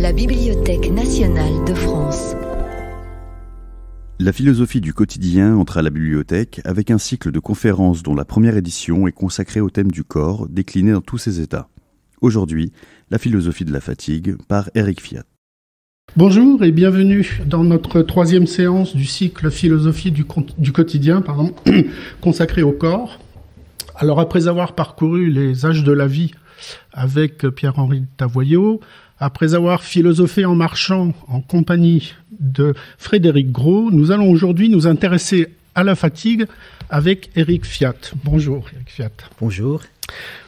La Bibliothèque nationale de France. La philosophie du quotidien entre à la bibliothèque avec un cycle de conférences dont la première édition est consacrée au thème du corps, décliné dans tous ses états. Aujourd'hui, la philosophie de la fatigue par Éric Fiat. Bonjour et bienvenue dans notre troisième séance du cycle philosophie du quotidien consacré au corps. Alors après avoir parcouru les âges de la vie avec Pierre-Henri Tavoyot, après avoir philosophé en marchant en compagnie de Frédéric Gros, nous allons aujourd'hui nous intéresser à la fatigue avec Éric Fiat. Bonjour Éric Fiat. Bonjour.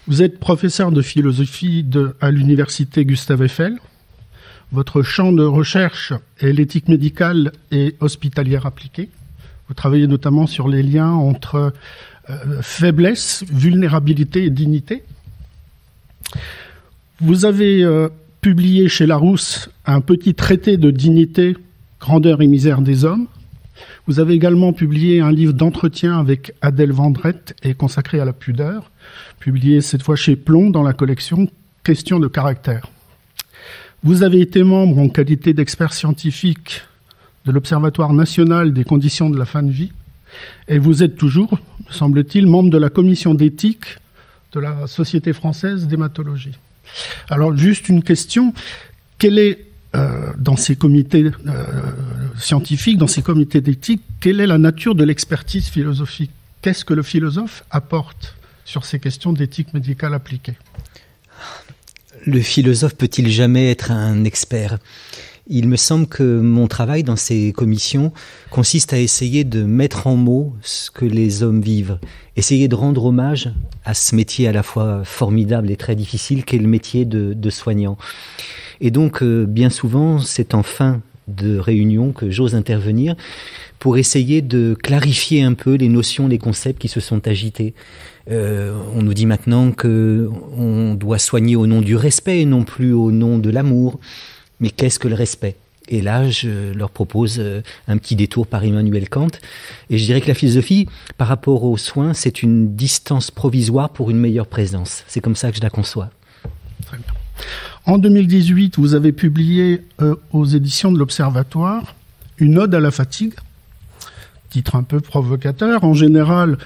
Vous êtes professeur de philosophie à l'université Gustave Eiffel. Votre champ de recherche est l'éthique médicale et hospitalière appliquée. Vous travaillez notamment sur les liens entre faiblesse, vulnérabilité et dignité. Vous avez publié chez Larousse un petit traité de dignité, grandeur et misère des hommes. Vous avez également publié un livre d'entretien avec Adèle Vendrette et consacré à la pudeur, publié cette fois chez Plomb dans la collection Questions de caractère. Vous avez été membre en qualité d'expert scientifique de l'Observatoire national des conditions de la fin de vie et vous êtes toujours, semble-t-il, membre de la commission d'éthique de la Société française d'hématologie. Alors, juste une question. Quelle est, dans ces comités scientifiques, dans ces comités d'éthique, quelle est la nature de l'expertise philosophique? Qu'est-ce que le philosophe apporte sur ces questions d'éthique médicale appliquée? Le philosophe peut-il jamais être un expert? Il me semble que mon travail dans ces commissions consiste à essayer de mettre en mots ce que les hommes vivent, essayer de rendre hommage à ce métier à la fois formidable et très difficile qu'est le métier de soignant. Et donc, bien souvent, c'est en fin de réunion que j'ose intervenir pour essayer de clarifier un peu les notions, les concepts qui se sont agités. On nous dit maintenant qu'on doit soigner au nom du respect et non plus au nom de l'amour. Mais qu'est-ce que le respect? Et là, je leur propose un petit détour par Emmanuel Kant. Et je dirais que la philosophie, par rapport aux soins, c'est une distance provisoire pour une meilleure présence. C'est comme ça que je la conçois. Très bien. En 2018, vous avez publié aux éditions de l'Observatoire une ode à la fatigue, titre un peu provocateur. En général,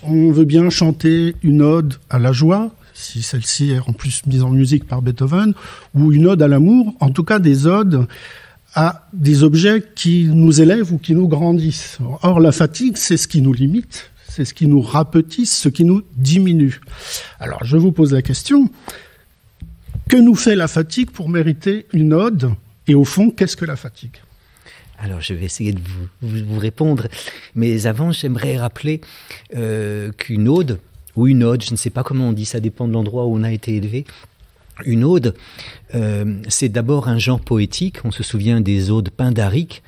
on veut bien chanter une ode à la joie, si celle-ci est en plus mise en musique par Beethoven, ou une ode à l'amour, en tout cas des odes à des objets qui nous élèvent ou qui nous grandissent. Or, la fatigue, c'est ce qui nous limite, c'est ce qui nous rapetisse, ce qui nous diminue. Alors, je vous pose la question, que nous fait la fatigue pour mériter une ode? Et au fond, qu'est-ce que la fatigue? Alors, je vais essayer de vous répondre. Mais avant, j'aimerais rappeler qu'une ode, ou une ode, je ne sais pas comment on dit, ça dépend de l'endroit où on a été élevé. Une ode, c'est d'abord un genre poétique, on se souvient des odes pindariques,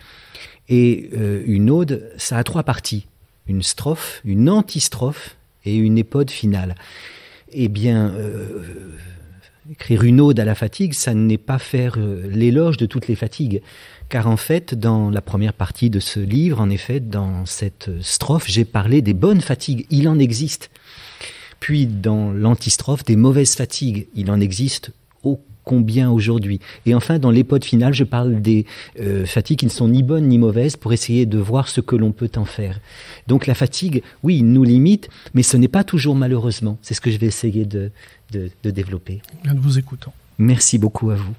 et une ode, ça a trois parties, une strophe, une antistrophe et une épode finale. Eh bien, écrire une ode à la fatigue, ça n'est pas faire l'éloge de toutes les fatigues, car en fait, dans la première partie de ce livre, en effet, dans cette strophe, j'ai parlé des bonnes fatigues, il en existe. Puis dans l'antistrophe, des mauvaises fatigues. Il en existe ô combien aujourd'hui. Et enfin, dans l'épode finale, je parle des fatigues qui ne sont ni bonnes ni mauvaises pour essayer de voir ce que l'on peut en faire. Donc la fatigue, oui, nous limite, mais ce n'est pas toujours malheureusement. C'est ce que je vais essayer de développer. Bien, nous vous écoutons. Merci beaucoup à vous.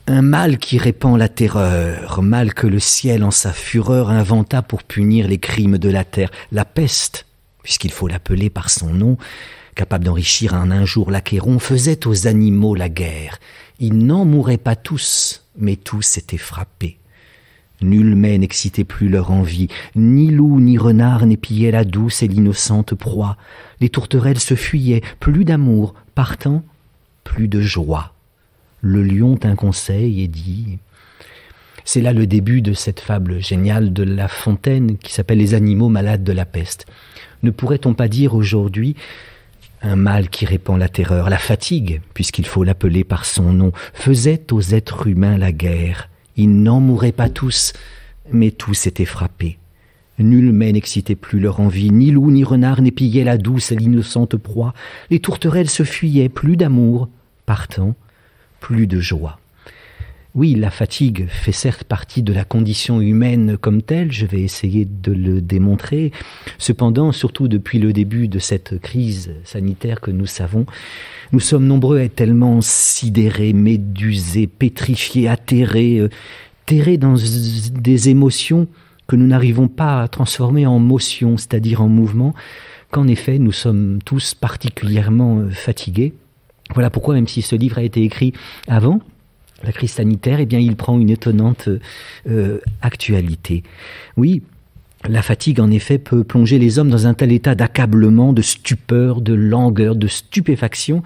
Un mal qui répand la terreur, mal que le ciel en sa fureur inventa pour punir les crimes de la terre, la peste, puisqu'il faut l'appeler par son nom, capable d'enrichir en un jour l'Achéron, faisait aux animaux la guerre. Ils n'en mouraient pas tous, mais tous étaient frappés. Nul mets n'excitait plus leur envie, ni loup ni renard n'épillaient la douce et l'innocente proie. Les tourterelles se fuyaient, plus d'amour, partant, plus de joie. Le lion tint conseil et dit... C'est là le début de cette fable géniale de La Fontaine qui s'appelle « Les animaux malades de la peste ». Ne pourrait-on pas dire aujourd'hui un mal qui répand la terreur, la fatigue, puisqu'il faut l'appeler par son nom, faisait aux êtres humains la guerre. Ils n'en mouraient pas tous, mais tous étaient frappés. Nul mets n'excitait plus leur envie, ni loup ni renard n'épillaient la douce et l'innocente proie. Les tourterelles se fuyaient, plus d'amour, partant, plus de joie. Oui, la fatigue fait certes partie de la condition humaine comme telle, je vais essayer de le démontrer. Cependant, surtout depuis le début de cette crise sanitaire que nous savons, nous sommes nombreux à être tellement sidérés, médusés, pétrifiés, atterrés, terrés dans des émotions que nous n'arrivons pas à transformer en motion, c'est-à-dire en mouvement, qu'en effet nous sommes tous particulièrement fatigués. Voilà pourquoi, même si ce livre a été écrit avant la crise sanitaire, eh bien, il prend une étonnante actualité. Oui, la fatigue, en effet, peut plonger les hommes dans un tel état d'accablement, de stupeur, de langueur, de stupéfaction,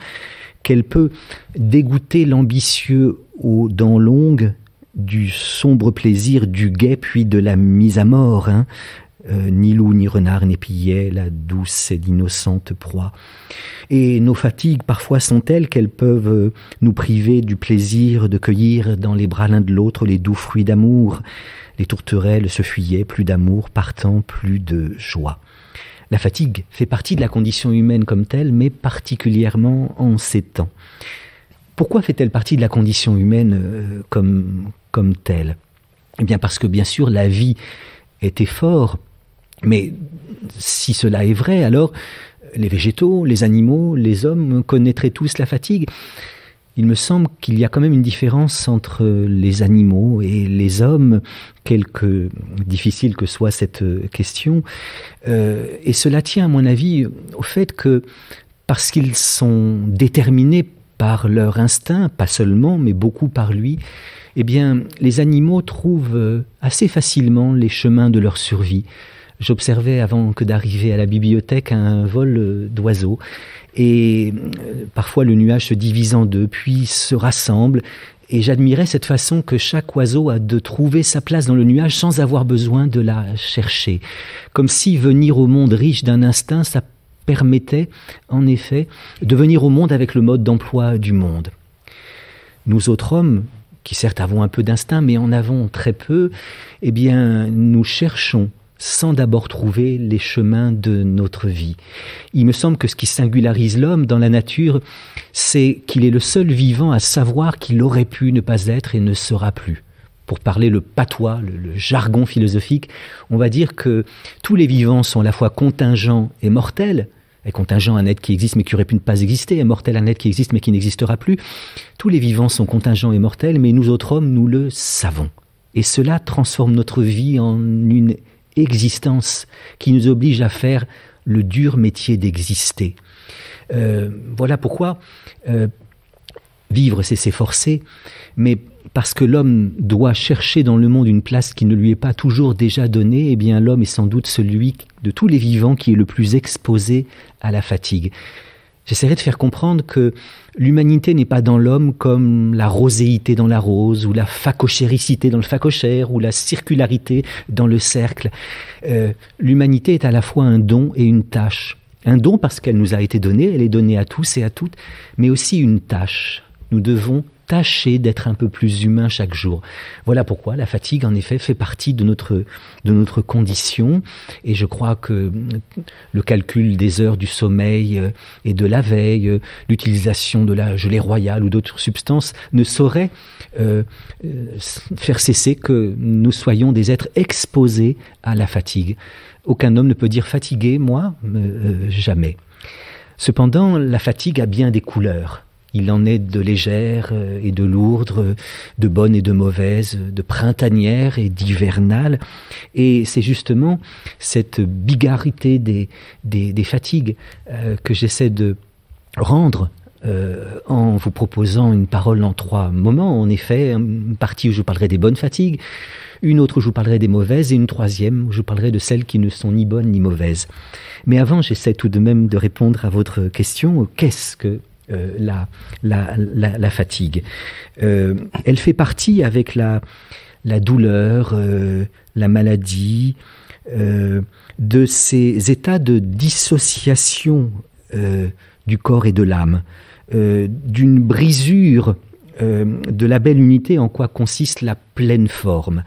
qu'elle peut dégoûter l'ambitieux aux dents longues du sombre plaisir du guet, puis de la mise à mort. Ni loup, ni renard n'épillaient la douce et l'innocente proie. Et nos fatigues parfois sont telles qu'elles peuvent nous priver du plaisir de cueillir dans les bras l'un de l'autre les doux fruits d'amour. Les tourterelles se fuyaient, plus d'amour, partant plus de joie. La fatigue fait partie de la condition humaine comme telle, mais particulièrement en ces temps. Pourquoi fait-elle partie de la condition humaine comme telle ? Eh bien parce que bien sûr la vie est effort, mais si cela est vrai, alors les végétaux, les animaux, les hommes connaîtraient tous la fatigue. Il me semble qu'il y a quand même une différence entre les animaux et les hommes, quelque difficile que soit cette question. Et cela tient, à mon avis, au fait que, parce qu'ils sont déterminés par leur instinct, pas seulement, mais beaucoup par lui, eh bien, les animaux trouvent assez facilement les chemins de leur survie. J'observais, avant que d'arriver à la bibliothèque, un vol d'oiseaux, et parfois le nuage se divise en deux, puis se rassemble, et j'admirais cette façon que chaque oiseau a de trouver sa place dans le nuage sans avoir besoin de la chercher. Comme si venir au monde riche d'un instinct, ça permettait, en effet, de venir au monde avec le mode d'emploi du monde. Nous autres hommes, qui certes avons un peu d'instinct, mais en avons très peu, eh bien, nous cherchons sans d'abord trouver les chemins de notre vie. Il me semble que ce qui singularise l'homme dans la nature, c'est qu'il est le seul vivant à savoir qu'il aurait pu ne pas être et ne sera plus. Pour parler le patois, le jargon philosophique, on va dire que tous les vivants sont à la fois contingents et mortels. Et contingent, un être qui existe mais qui aurait pu ne pas exister, et mortel, un être qui existe mais qui n'existera plus. Tous les vivants sont contingents et mortels, mais nous autres hommes, nous le savons. Et cela transforme notre vie en une existence qui nous oblige à faire le dur métier d'exister. Voilà pourquoi vivre, c'est s'efforcer, mais parce que l'homme doit chercher dans le monde une place qui ne lui est pas toujours déjà donnée, eh bien l'homme est sans doute celui de tous les vivants qui est le plus exposé à la fatigue. J'essaierai de faire comprendre que l'humanité n'est pas dans l'homme comme la roséité dans la rose, ou la phacochéricité dans le phacochère, ou la circularité dans le cercle. L'humanité est à la fois un don et une tâche. Un don parce qu'elle nous a été donnée, elle est donnée à tous et à toutes, mais aussi une tâche. Nous devons tâcher d'être un peu plus humain chaque jour. Voilà pourquoi la fatigue, en effet, fait partie de notre condition. Et je crois que le calcul des heures du sommeil et de la veille, l'utilisation de la gelée royale ou d'autres substances ne saurait faire cesser que nous soyons des êtres exposés à la fatigue. Aucun homme ne peut dire fatigué, moi, jamais. Cependant, la fatigue a bien des couleurs. Il en est de légères et de lourdes, de bonnes et de mauvaises, de printanières et d'hivernales. Et c'est justement cette bigarité des fatigues que j'essaie de rendre en vous proposant une parole en 3 moments. En effet, une partie où je parlerai des bonnes fatigues, une autre où je vous parlerai des mauvaises, et une 3e où je parlerai de celles qui ne sont ni bonnes ni mauvaises. Mais avant, j'essaie tout de même de répondre à votre question. Qu'est-ce que la fatigue? Elle fait partie avec la douleur, la maladie, de ces états de dissociation du corps et de l'âme, d'une brisure de la belle unité en quoi consiste la pleine forme.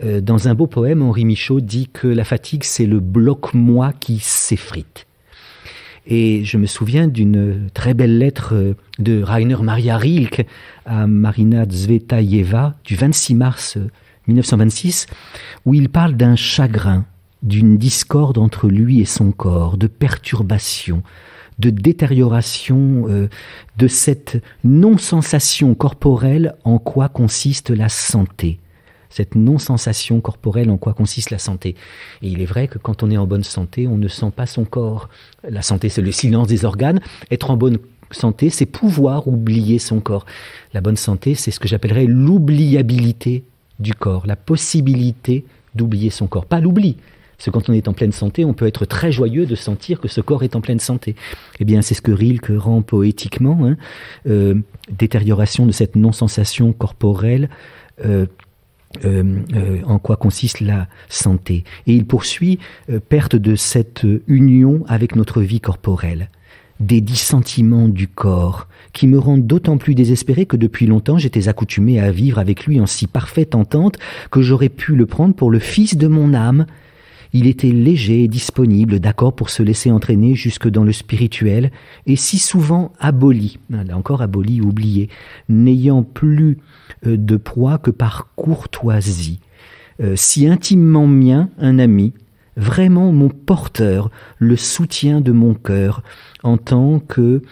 Dans un beau poème, Henri Michaud dit que la fatigue, c'est le bloc-moi qui s'effrite. Et je me souviens d'une très belle lettre de Rainer Maria Rilke à Marina Tsvetaeva du 26 mars 1926, où il parle d'un chagrin, d'une discorde entre lui et son corps, de perturbation, de détérioration, de cette non-sensation corporelle en quoi consiste la santé. Cette non-sensation corporelle en quoi consiste la santé. Et il est vrai que quand on est en bonne santé, on ne sent pas son corps. La santé, c'est le silence des organes. Être en bonne santé, c'est pouvoir oublier son corps. La bonne santé, c'est ce que j'appellerais l'oubliabilité du corps, la possibilité d'oublier son corps. Pas l'oubli. Parce que quand on est en pleine santé, on peut être très joyeux de sentir que ce corps est en pleine santé. Eh bien, c'est ce que Rilke rend poétiquement, détérioration de cette non-sensation corporelle, en quoi consiste la santé. Et il poursuit, perte de cette union avec notre vie corporelle, des dissentiments du corps, qui me rendent d'autant plus désespéré que depuis longtemps j'étais accoutumé à vivre avec lui en si parfaite entente que j'aurais pu le prendre pour le fils de mon âme. Il était léger et disponible, d'accord pour se laisser entraîner jusque dans le spirituel, et si souvent aboli, là encore aboli, oublié, n'ayant plus de proie que par courtoisie. Si intimement mien, un ami, vraiment mon porteur, le soutien de mon cœur, en tant que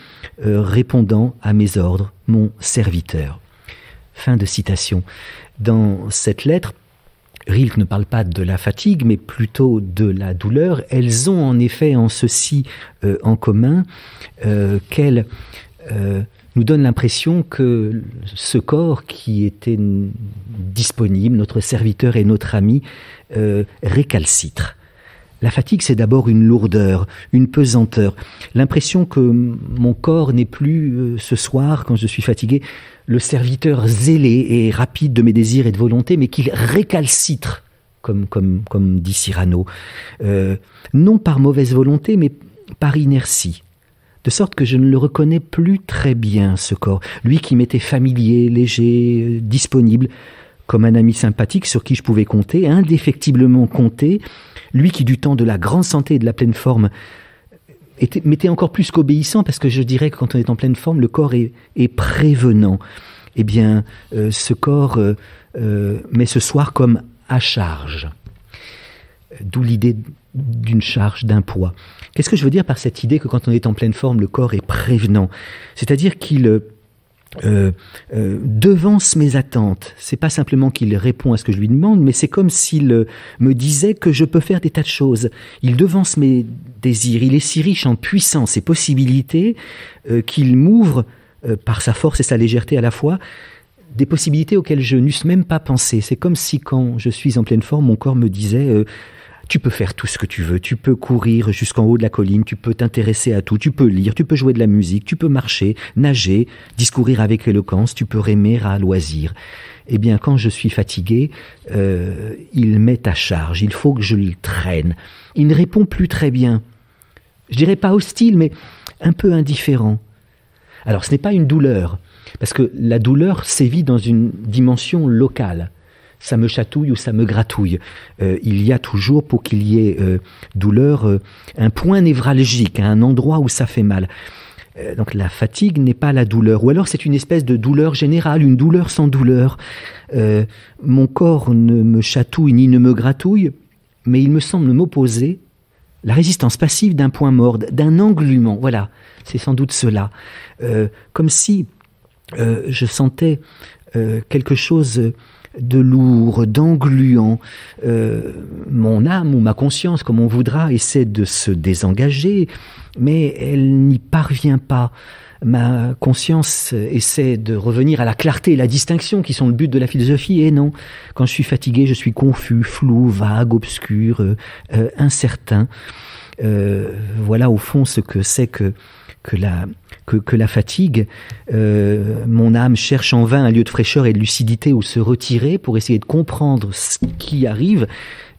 répondant à mes ordres, mon serviteur. Fin de citation. Dans cette lettre, Rilke ne parle pas de la fatigue, mais plutôt de la douleur. Elles ont en effet en ceci en commun qu'elles nous donnent l'impression que ce corps qui était disponible, notre serviteur et notre ami, récalcitre. La fatigue, c'est d'abord une lourdeur, une pesanteur. L'impression que mon corps n'est plus, ce soir, quand je suis fatigué, le serviteur zélé et rapide de mes désirs et de volonté, mais qu'il récalcitre, comme dit Cyrano. Non par mauvaise volonté, mais par inertie. De sorte que je ne le reconnais plus très bien, ce corps. Lui qui m'était familier, léger, disponible, comme un ami sympathique sur qui je pouvais compter, indéfectiblement compter, lui qui du temps de la grande santé et de la pleine forme m'était encore plus qu'obéissant, parce que je dirais que quand on est en pleine forme, le corps est prévenant. Eh bien, ce corps met ce soir comme à charge. D'où l'idée d'une charge, d'un poids. Qu'est-ce que je veux dire par cette idée que quand on est en pleine forme, le corps est prévenant? C'est-à-dire qu'il devance mes attentes. C'est pas simplement qu'il répond à ce que je lui demande, mais c'est comme s'il me disait que je peux faire des tas de choses. Il devance mes désirs. Il est si riche en puissance et possibilités qu'il m'ouvre, par sa force et sa légèreté à la fois, des possibilités auxquelles je n'eusse même pas pensé. C'est comme si quand je suis en pleine forme, mon corps me disait tu peux faire tout ce que tu veux, tu peux courir jusqu'en haut de la colline, tu peux t'intéresser à tout, tu peux lire, tu peux jouer de la musique, tu peux marcher, nager, discourir avec éloquence, tu peux rêver à loisir. Eh bien, quand je suis fatigué, il m'est à charge, il faut que je le traîne. Il ne répond plus très bien. Je dirais pas hostile, mais un peu indifférent. Alors, ce n'est pas une douleur, parce que la douleur sévit dans une dimension locale. Ça me chatouille ou ça me gratouille. Il y a toujours, pour qu'il y ait douleur, un point névralgique, un endroit où ça fait mal. Donc la fatigue n'est pas la douleur. Ou alors c'est une espèce de douleur générale, une douleur sans douleur. Mon corps ne me chatouille ni ne me gratouille, mais il me semble m'opposer la résistance passive d'un point mort, d'un englument. Voilà, c'est sans doute cela. Comme si je sentais quelque chose de lourd, d'engluant. Mon âme ou ma conscience, comme on voudra, essaie de se désengager, mais elle n'y parvient pas. Ma conscience essaie de revenir à la clarté et la distinction qui sont le but de la philosophie, et non. Quand je suis fatigué, je suis confus, flou, vague, obscur, incertain. Voilà au fond ce que c'est que la fatigue. Mon âme cherche en vain un lieu de fraîcheur et de lucidité où se retirer pour essayer de comprendre ce qui arrive,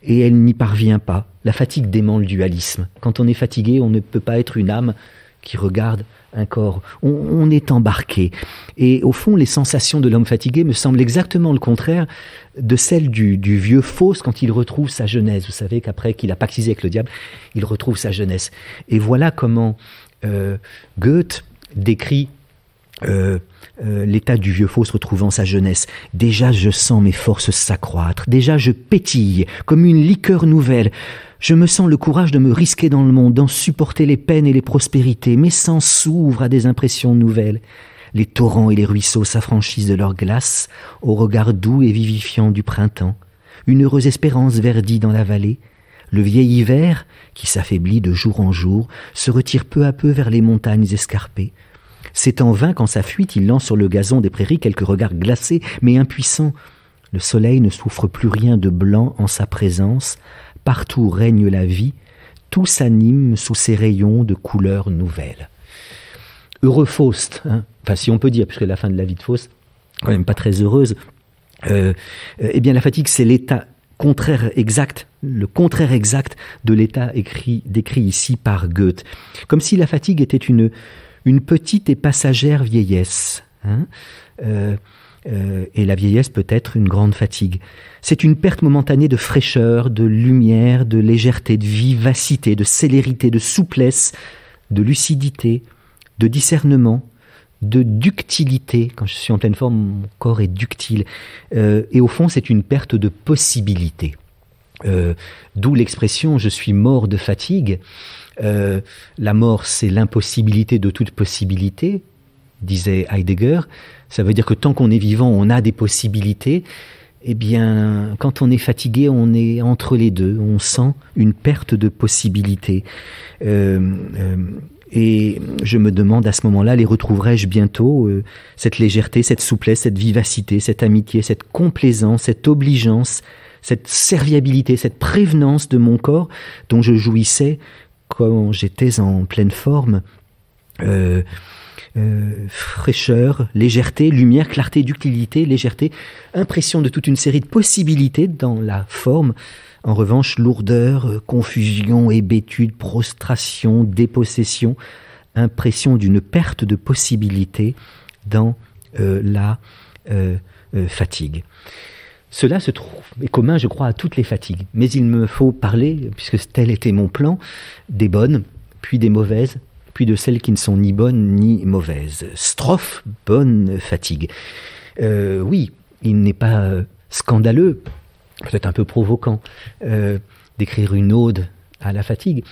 et elle n'y parvient pas. La fatigue dément le dualisme. Quand on est fatigué, on ne peut pas être une âme qui regarde un corps. On est embarqué. Et au fond, les sensations de l'homme fatigué me semblent exactement le contraire de celles du vieux Faust quand il retrouve sa jeunesse. Vous savez qu'après qu'il a pactisé avec le diable, il retrouve sa jeunesse. Et voilà comment Goethe décrit l'état du vieux Faust retrouvant sa jeunesse. Déjà je sens mes forces s'accroître, déjà je pétille comme une liqueur nouvelle. Je me sens le courage de me risquer dans le monde, d'en supporter les peines et les prospérités. Mes sens s'ouvrent à des impressions nouvelles. Les torrents et les ruisseaux s'affranchissent de leur glace au regard doux et vivifiant du printemps. Une heureuse espérance verdit dans la vallée. Le vieil hiver, qui s'affaiblit de jour en jour, se retire peu à peu vers les montagnes escarpées. C'est en vain qu'en sa fuite il lance sur le gazon des prairies quelques regards glacés mais impuissants. Le soleil ne souffre plus rien de blanc en sa présence. Partout règne la vie, tout s'anime sous ses rayons de couleurs nouvelles. Heureux Faust, enfin si on peut dire, puisque la fin de la vie de Faust, quand même pas très heureuse, eh bien la fatigue c'est l'état contraire exact, le contraire exact de l'état décrit ici par Goethe. Comme si la fatigue était une petite et passagère vieillesse. Et la vieillesse peut être une grande fatigue. C'est une perte momentanée de fraîcheur, de lumière, de légèreté, de vivacité, de célérité, de souplesse, de lucidité, de discernement, de ductilité. Quand je suis en pleine forme, mon corps est ductile. Et au fond, c'est une perte de possibilité. D'où l'expression « je suis mort de fatigue ». La mort, c'est l'impossibilité de toute possibilité, disait Heidegger. Ça veut dire que tant qu'on est vivant, on a des possibilités. Eh bien, quand on est fatigué, on est entre les deux. On sent une perte de possibilités. Et je me demande à ce moment-là, les retrouverai-je bientôt, cette légèreté, cette souplesse, cette vivacité, cette amitié, cette complaisance, cette obligeance, cette serviabilité, cette prévenance de mon corps dont je jouissais quand j'étais en pleine forme. Fraîcheur, légèreté, lumière, clarté, ductilité, légèreté, impression de toute une série de possibilités dans la forme. En revanche, lourdeur, confusion, hébétude, prostration, dépossession, impression d'une perte de possibilités dans la fatigue. Cela est commun, je crois, à toutes les fatigues. Mais il me faut parler, puisque tel était mon plan, des bonnes, puis des mauvaises, puis de celles qui ne sont ni bonnes ni mauvaises. Strophe, bonne fatigue. Oui, il n'est pas scandaleux, peut-être un peu provoquant, d'écrire une ode à la fatigue,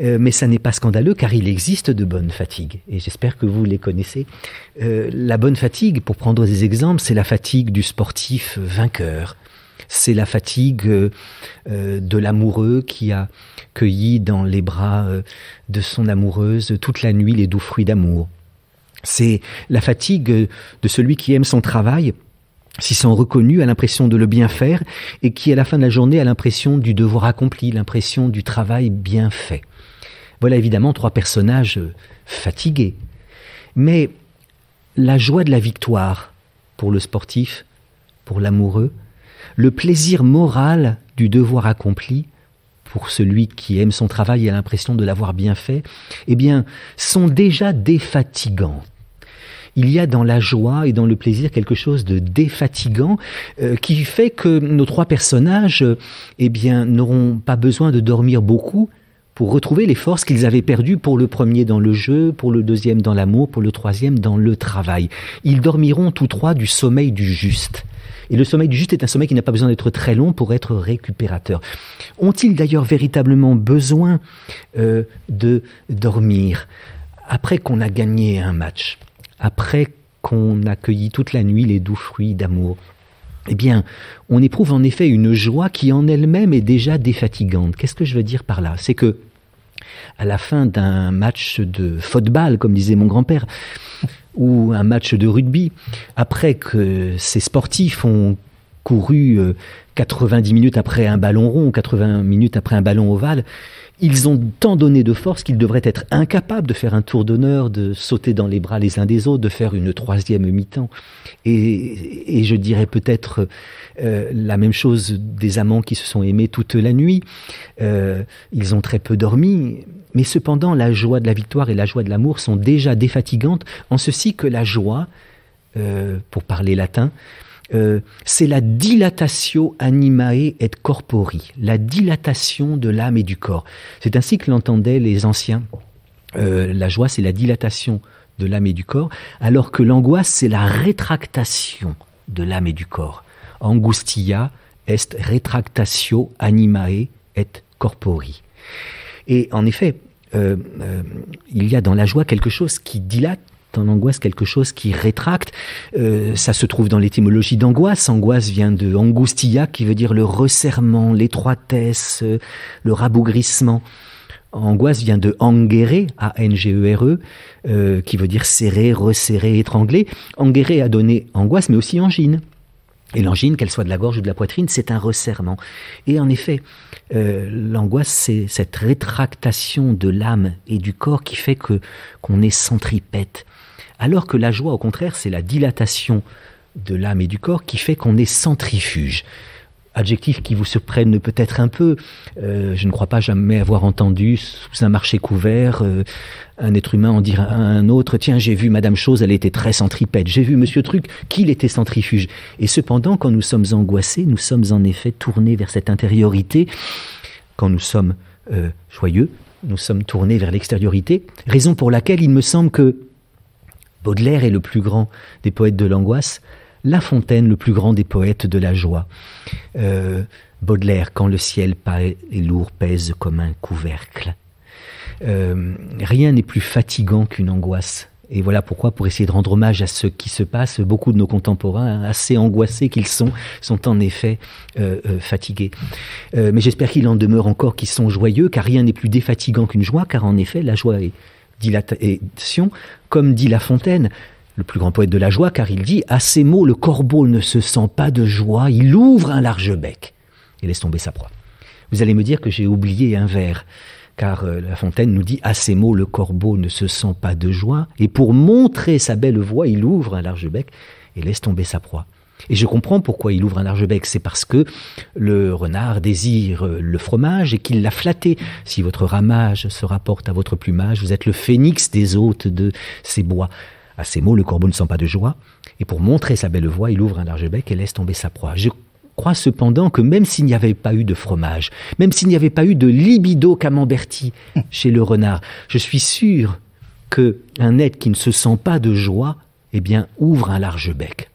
mais ça n'est pas scandaleux car il existe de bonnes fatigues, et j'espère que vous les connaissez. La bonne fatigue, pour prendre des exemples, c'est la fatigue du sportif vainqueur. C'est la fatigue de l'amoureux qui a cueilli dans les bras de son amoureuse toute la nuit les doux fruits d'amour. C'est la fatigue de celui qui aime son travail, s'y sent reconnu, a l'impression de le bien faire, et qui, à la fin de la journée, a l'impression du devoir accompli, l'impression du travail bien fait. Voilà évidemment trois personnages fatigués. Mais la joie de la victoire pour le sportif, pour l'amoureux, le plaisir moral du devoir accompli pour celui qui aime son travail et a l'impression de l'avoir bien fait, eh bien, sont déjà défatigants. Il y a dans la joie et dans le plaisir quelque chose de défatigant qui fait que nos trois personnages eh bien, n'auront pas besoin de dormir beaucoup pour retrouver les forces qu'ils avaient perdues pour le premier dans le jeu, pour le deuxième dans l'amour, pour le troisième dans le travail. Ils dormiront tous trois du sommeil du juste. Et le sommeil du juste est un sommeil qui n'a pas besoin d'être très long pour être récupérateur. Ont-ils d'ailleurs véritablement besoin de dormir après qu'on a gagné un match, après qu'on a cueilli toute la nuit les doux fruits d'amour? Eh bien, on éprouve en effet une joie qui en elle-même est déjà défatigante. Qu'est-ce que je veux dire par là? C'est que, à la fin d'un match de football, comme disait mon grand-père, ou un match de rugby, après que ces sportifs ont couru 90 minutes après un ballon rond, 80 minutes après un ballon ovale, ils ont tant donné de force qu'ils devraient être incapables de faire un tour d'honneur, de sauter dans les bras les uns des autres, de faire une troisième mi-temps. Et je dirais peut-être la même chose des amants qui se sont aimés toute la nuit. Ils ont très peu dormi, mais cependant la joie de la victoire et la joie de l'amour sont déjà défatigantes, en ceci que la joie, pour parler latin, c'est la dilatatio animae et corpori, la dilatation de l'âme et du corps. C'est ainsi que l'entendaient les anciens La joie, c'est la dilatation de l'âme et du corps, alors que l'angoisse, c'est la rétractation de l'âme et du corps. Angustia est retractatio animae et corpori. Et en effet, il y a dans la joie quelque chose qui dilate, dans l'angoisse quelque chose qui rétracte. Ça se trouve dans l'étymologie d'angoisse. Angoisse vient de angustia, qui veut dire le resserrement, l'étroitesse, le rabougrissement. Angoisse vient de angere, A-N-G-E-R-E, qui veut dire serrer, resserrer, étrangler. Angere a donné angoisse, mais aussi angine. Et l'angine, qu'elle soit de la gorge ou de la poitrine, c'est un resserrement. Et en effet, l'angoisse, c'est cette rétractation de l'âme et du corps qui fait qu'on est centripète. Alors que la joie, au contraire, c'est la dilatation de l'âme et du corps qui fait qu'on est centrifuge. Adjectif qui vous surprenne peut-être un peu. Je ne crois pas jamais avoir entendu, sous un marché couvert, un être humain en dire à un autre « Tiens, j'ai vu Madame Chose, elle était très centripète. J'ai vu Monsieur Truc, qu'il était centrifuge. » Et cependant, quand nous sommes angoissés, nous sommes en effet tournés vers cette intériorité. Quand nous sommes joyeux, nous sommes tournés vers l'extériorité. Raison pour laquelle il me semble que Baudelaire est le plus grand des poètes de l'angoisse, La Fontaine, le plus grand des poètes de la joie. Baudelaire, quand le ciel est lourd, pèse comme un couvercle. Rien n'est plus fatigant qu'une angoisse. Et voilà pourquoi, pour essayer de rendre hommage à ce qui se passe, beaucoup de nos contemporains, assez angoissés qu'ils sont en effet fatigués. Mais j'espère qu'il en demeure encore qui sont joyeux, car rien n'est plus défatigant qu'une joie, car en effet, la joie est dilatation, comme dit La Fontaine, le plus grand poète de la joie, car il dit « À ces mots, le corbeau ne se sent pas de joie, il ouvre un large bec et laisse tomber sa proie. » Vous allez me dire que j'ai oublié un vers, car La Fontaine nous dit « À ces mots, le corbeau ne se sent pas de joie, et pour montrer sa belle voix, il ouvre un large bec et laisse tomber sa proie. » Et je comprends pourquoi il ouvre un large bec, c'est parce que le renard désire le fromage et qu'il l'a flatté. Si votre ramage se rapporte à votre plumage, vous êtes le phénix des hôtes de ces bois. À ces mots, le corbeau ne sent pas de joie, et pour montrer sa belle voix, il ouvre un large bec et laisse tomber sa proie. Je crois cependant que même s'il n'y avait pas eu de fromage, même s'il n'y avait pas eu de libido camemberti chez le renard, je suis sûr qu'un être qui ne se sent pas de joie, eh bien, ouvre un large bec.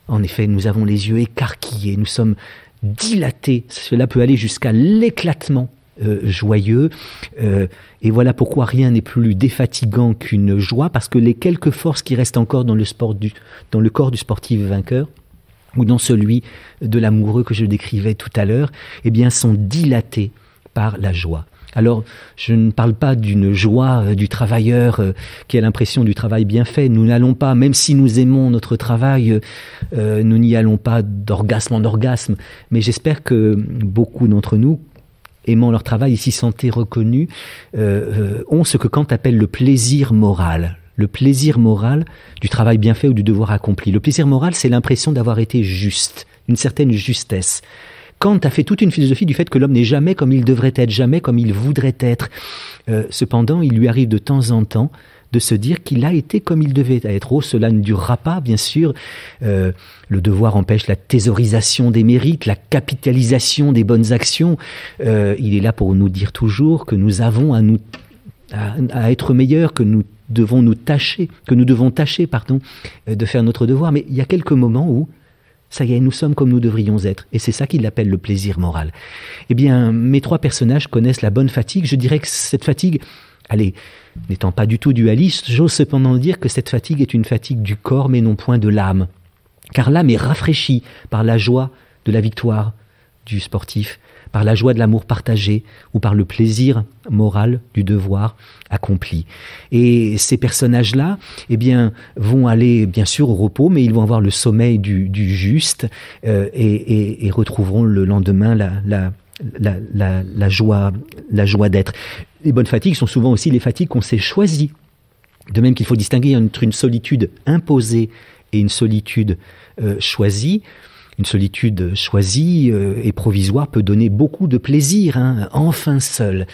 En effet, nous avons les yeux écarquillés, nous sommes dilatés, cela peut aller jusqu'à l'éclatement joyeux, et voilà pourquoi rien n'est plus défatigant qu'une joie, parce que les quelques forces qui restent encore dans le corps du sportif vainqueur, ou dans celui de l'amoureux que je décrivais tout à l'heure, eh bien, sont dilatées par la joie. Alors, je ne parle pas d'une joie du travailleur qui a l'impression du travail bien fait. Nous n'allons pas, même si nous aimons notre travail, nous n'y allons pas d'orgasme en orgasme. Mais j'espère que beaucoup d'entre nous, aimant leur travail et s'y sentant reconnus, ont ce que Kant appelle le plaisir moral. Le plaisir moral du travail bien fait ou du devoir accompli. Le plaisir moral, c'est l'impression d'avoir été juste, une certaine justesse. Kant a fait toute une philosophie du fait que l'homme n'est jamais comme il devrait être, jamais comme il voudrait être. Cependant, il lui arrive de temps en temps de se dire qu'il a été comme il devait être. Oh, cela ne durera pas, bien sûr. Le devoir empêche la thésaurisation des mérites, la capitalisation des bonnes actions. Il est là pour nous dire toujours que nous avons à être meilleurs, que nous devons tâcher, de faire notre devoir. Mais il y a quelques moments où ça y est, nous sommes comme nous devrions être. Et c'est ça qu'il appelle le plaisir moral. Eh bien, mes trois personnages connaissent la bonne fatigue. Je dirais que cette fatigue, allez, n'étant pas du tout dualiste, j'ose cependant dire que cette fatigue est une fatigue du corps, mais non point de l'âme. Car l'âme est rafraîchie par la joie de la victoire du sportif, par la joie de l'amour partagé ou par le plaisir moral du devoir accompli. Et ces personnages-là, eh bien, vont aller bien sûr au repos, mais ils vont avoir le sommeil du juste et retrouveront le lendemain la joie d'être. Les bonnes fatigues sont souvent aussi les fatigues qu'on s'est choisies. De même qu'il faut distinguer entre une solitude imposée et une solitude choisie. Une solitude choisie et provisoire peut donner beaucoup de plaisir, enfin seul.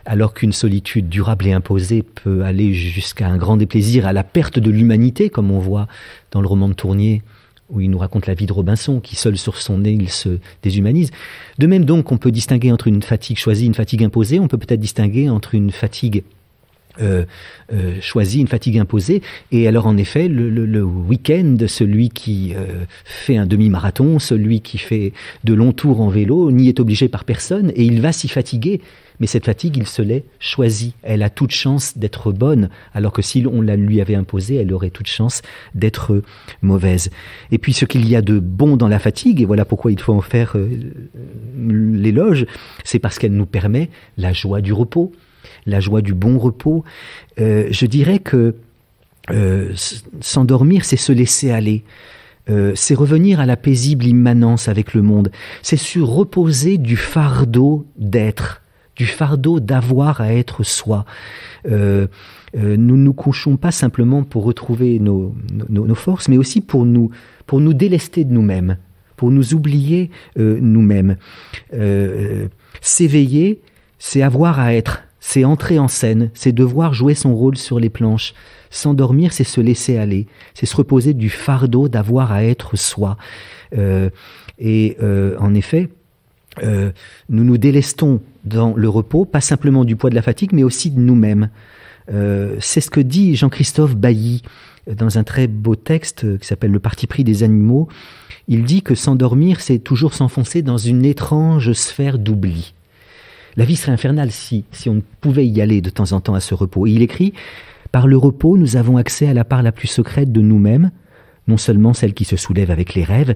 Alors qu'une solitude durable et imposée peut aller jusqu'à un grand déplaisir, à la perte de l'humanité, comme on voit dans le roman de Tournier, où il nous raconte la vie de Robinson, qui seul sur son nez, il se déshumanise. De même donc, on peut distinguer entre une fatigue choisie et une fatigue imposée. On peut peut-être distinguer entre une fatigue choisi, une fatigue imposée. Et alors en effet, le week-end, celui qui fait un demi-marathon, celui qui fait de longs tours en vélo, n'y est obligé par personne et il va s'y fatiguer. Mais cette fatigue, il se l'est choisie. Elle a toute chance d'être bonne, alors que si on la lui avait imposée, elle aurait toute chance d'être mauvaise. Et puis ce qu'il y a de bon dans la fatigue, et voilà pourquoi il faut en faire l'éloge, c'est parce qu'elle nous permet la joie du repos, la joie du bon repos. Je dirais que s'endormir, c'est se laisser aller. C'est revenir à la paisible immanence avec le monde. C'est se reposer du fardeau d'être, du fardeau d'avoir à être soi. Nous nous couchons pas simplement pour retrouver nos forces, mais aussi pour nous délester de nous-mêmes, pour nous oublier nous-mêmes. S'éveiller, c'est avoir à être, c'est entrer en scène, c'est devoir jouer son rôle sur les planches. S'endormir, c'est se laisser aller, c'est se reposer du fardeau d'avoir à être soi. En effet, nous nous délestons dans le repos, pas simplement du poids de la fatigue, mais aussi de nous-mêmes. C'est ce que dit Jean-Christophe Bailly dans un très beau texte qui s'appelle « Le parti pris des animaux ». Il dit que s'endormir, c'est toujours s'enfoncer dans une étrange sphère d'oubli. La vie serait infernale si on pouvait y aller de temps en temps à ce repos. Et il écrit « Par le repos, nous avons accès à la part la plus secrète de nous-mêmes, non seulement celle qui se soulève avec les rêves,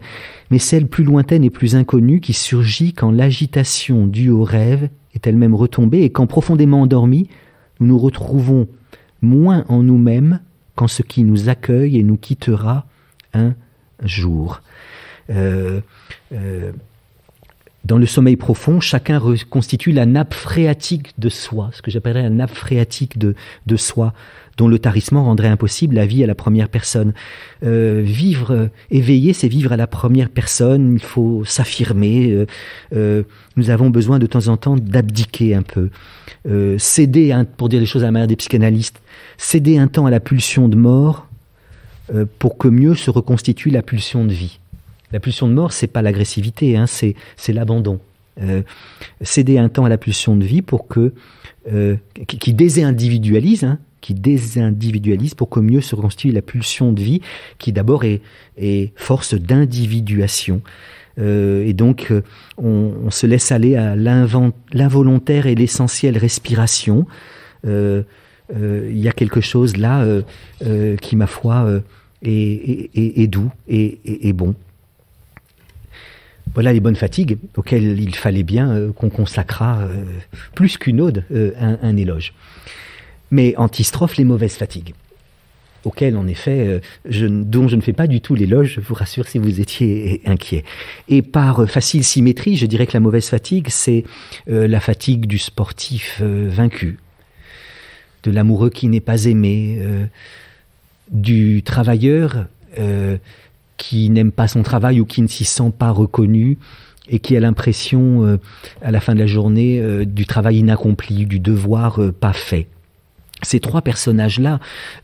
mais celle plus lointaine et plus inconnue qui surgit quand l'agitation due aux rêves est elle-même retombée et quand profondément endormis, nous nous retrouvons moins en nous-mêmes qu'en ce qui nous accueille et nous quittera un jour. Dans le sommeil profond, chacun reconstitue la nappe phréatique de soi, ce que j'appellerais la nappe phréatique de soi, dont le tarissement rendrait impossible la vie à la première personne. Vivre éveillé, c'est vivre à la première personne, il faut s'affirmer, nous avons besoin de temps en temps d'abdiquer un peu, céder, pour dire les choses à la manière des psychanalystes, céder un temps à la pulsion de mort pour que mieux se reconstitue la pulsion de vie. La pulsion de mort, c'est pas l'agressivité, hein, c'est l'abandon. Céder un temps à la pulsion de vie pour que qui désindividualise, hein, qui désindividualise pour que mieux se reconstitue la pulsion de vie, qui d'abord est force d'individuation. Et donc, on se laisse aller à l'involontaire et l'essentielle respiration. Il y a quelque chose là qui, ma foi, est doux et bon. Voilà les bonnes fatigues auxquelles il fallait bien qu'on consacrât plus qu'une ode, un éloge. Mais antistrophe, les mauvaises fatigues, auxquelles en effet, dont je ne fais pas du tout l'éloge, je vous rassure si vous étiez inquiet. Et par facile symétrie, je dirais que la mauvaise fatigue, c'est la fatigue du sportif vaincu, de l'amoureux qui n'est pas aimé, du travailleur qui n'aime pas son travail ou qui ne s'y sent pas reconnu et qui a l'impression, à la fin de la journée, du travail inaccompli, du devoir pas fait. Ces trois personnages-là,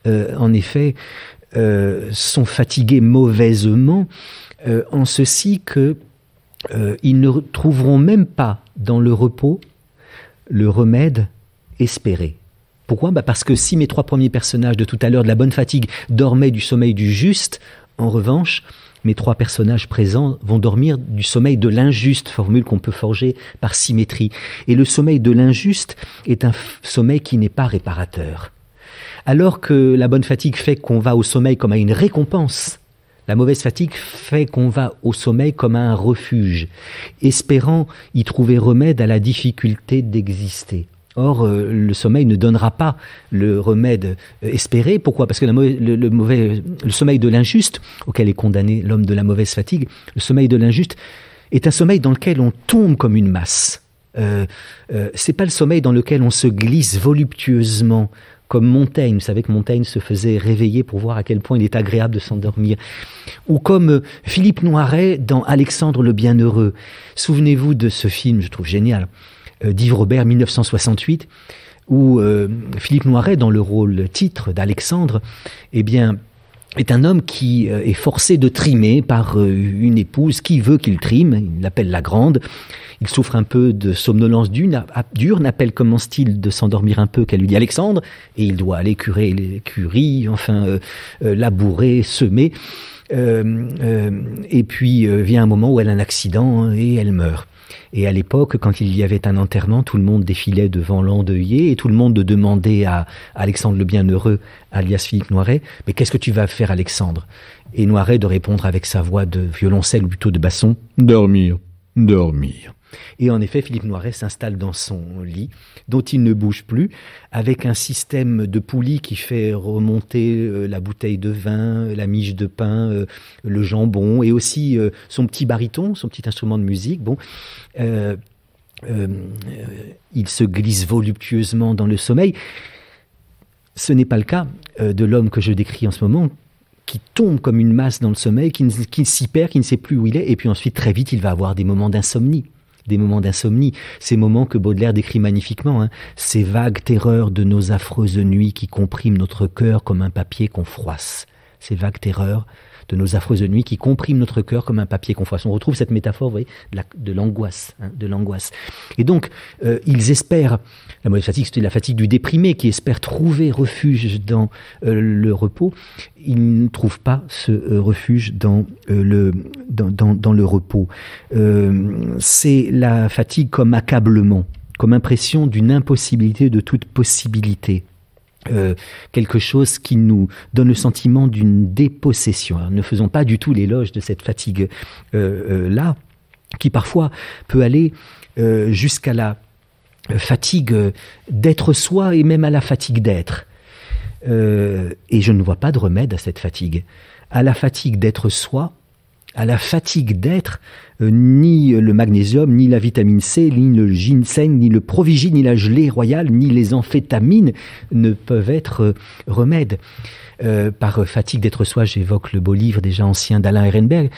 en effet, sont fatigués mauvaisement, en ceci que ils ne trouveront même pas dans le repos le remède espéré. Pourquoi ? Parce que si mes trois premiers personnages de tout à l'heure de la bonne fatigue dormaient du sommeil du juste, en revanche, mes trois personnages présents vont dormir du sommeil de l'injuste, formule qu'on peut forger par symétrie. Et le sommeil de l'injuste est un sommeil qui n'est pas réparateur. Alors que la bonne fatigue fait qu'on va au sommeil comme à une récompense, la mauvaise fatigue fait qu'on va au sommeil comme à un refuge, espérant y trouver remède à la difficulté d'exister. Or, le sommeil ne donnera pas le remède espéré. Pourquoi ? Parce que le sommeil de l'injuste, auquel est condamné l'homme de la mauvaise fatigue, le sommeil de l'injuste est un sommeil dans lequel on tombe comme une masse. C'est pas le sommeil dans lequel on se glisse voluptueusement, comme Montaigne. Vous savez que Montaigne se faisait réveiller pour voir à quel point il est agréable de s'endormir. Ou comme Philippe Noiret dans Alexandre le Bienheureux. Souvenez-vous de ce film, je trouve génial, d'Yves Robert, 1968, où Philippe Noiret, dans le rôle titre d'Alexandre, eh bien, est un homme qui est forcé de trimer par une épouse qui veut qu'il trime, il l'appelle la grande. Il souffre un peu de somnolence diurne, appelle comme en style de s'endormir un peu qu'elle lui dit Alexandre, et il doit aller curer l'écurie, labourer, semer. Et puis vient un moment où elle a un accident et elle meurt. Et à l'époque, quand il y avait un enterrement, tout le monde défilait devant l'endeuillé et tout le monde demandait à Alexandre le Bienheureux, alias Philippe Noiret, mais qu'est-ce que tu vas faire, Alexandre? Et Noiret de répondre avec sa voix de violoncelle ou plutôt de basson, dormir, dormir. Et en effet, Philippe Noiret s'installe dans son lit, dont il ne bouge plus, avec un système de poulie qui fait remonter la bouteille de vin, la miche de pain, le jambon, et aussi son petit baryton, son petit instrument de musique. Il se glisse voluptueusement dans le sommeil. Ce n'est pas le cas de l'homme que je décris en ce moment, qui tombe comme une masse dans le sommeil, qui s'y perd, qui ne sait plus où il est, et puis ensuite, très vite, il va avoir des moments d'insomnie. Ces moments que Baudelaire décrit magnifiquement, ces vagues terreurs de nos affreuses nuits qui compriment notre cœur comme un papier qu'on froisse. Ces vagues terreurs de nos affreuses nuits qui compriment notre cœur comme un papier qu'on froisse. On retrouve cette métaphore, vous voyez, de l'angoisse, de l'angoisse. Et donc, ils espèrent, la mauvaise fatigue, c'était la fatigue du déprimé qui espère trouver refuge dans le repos. Ils ne trouvent pas ce refuge dans le repos. C'est la fatigue comme accablement, comme impression d'une impossibilité de toute possibilité. Quelque chose qui nous donne le sentiment d'une dépossession. Alors, ne faisons pas du tout l'éloge de cette fatigue là, qui parfois peut aller jusqu'à la fatigue d'être soi et même à la fatigue d'être. Et je ne vois pas de remède à cette fatigue. À la fatigue d'être soi, à la fatigue d'être, ni le magnésium, ni la vitamine C, ni le ginseng, ni le provigine, ni la gelée royale, ni les amphétamines ne peuvent être remèdes. Par fatigue d'être soi, j'évoque le beau livre déjà ancien d'Alain Ehrenberg,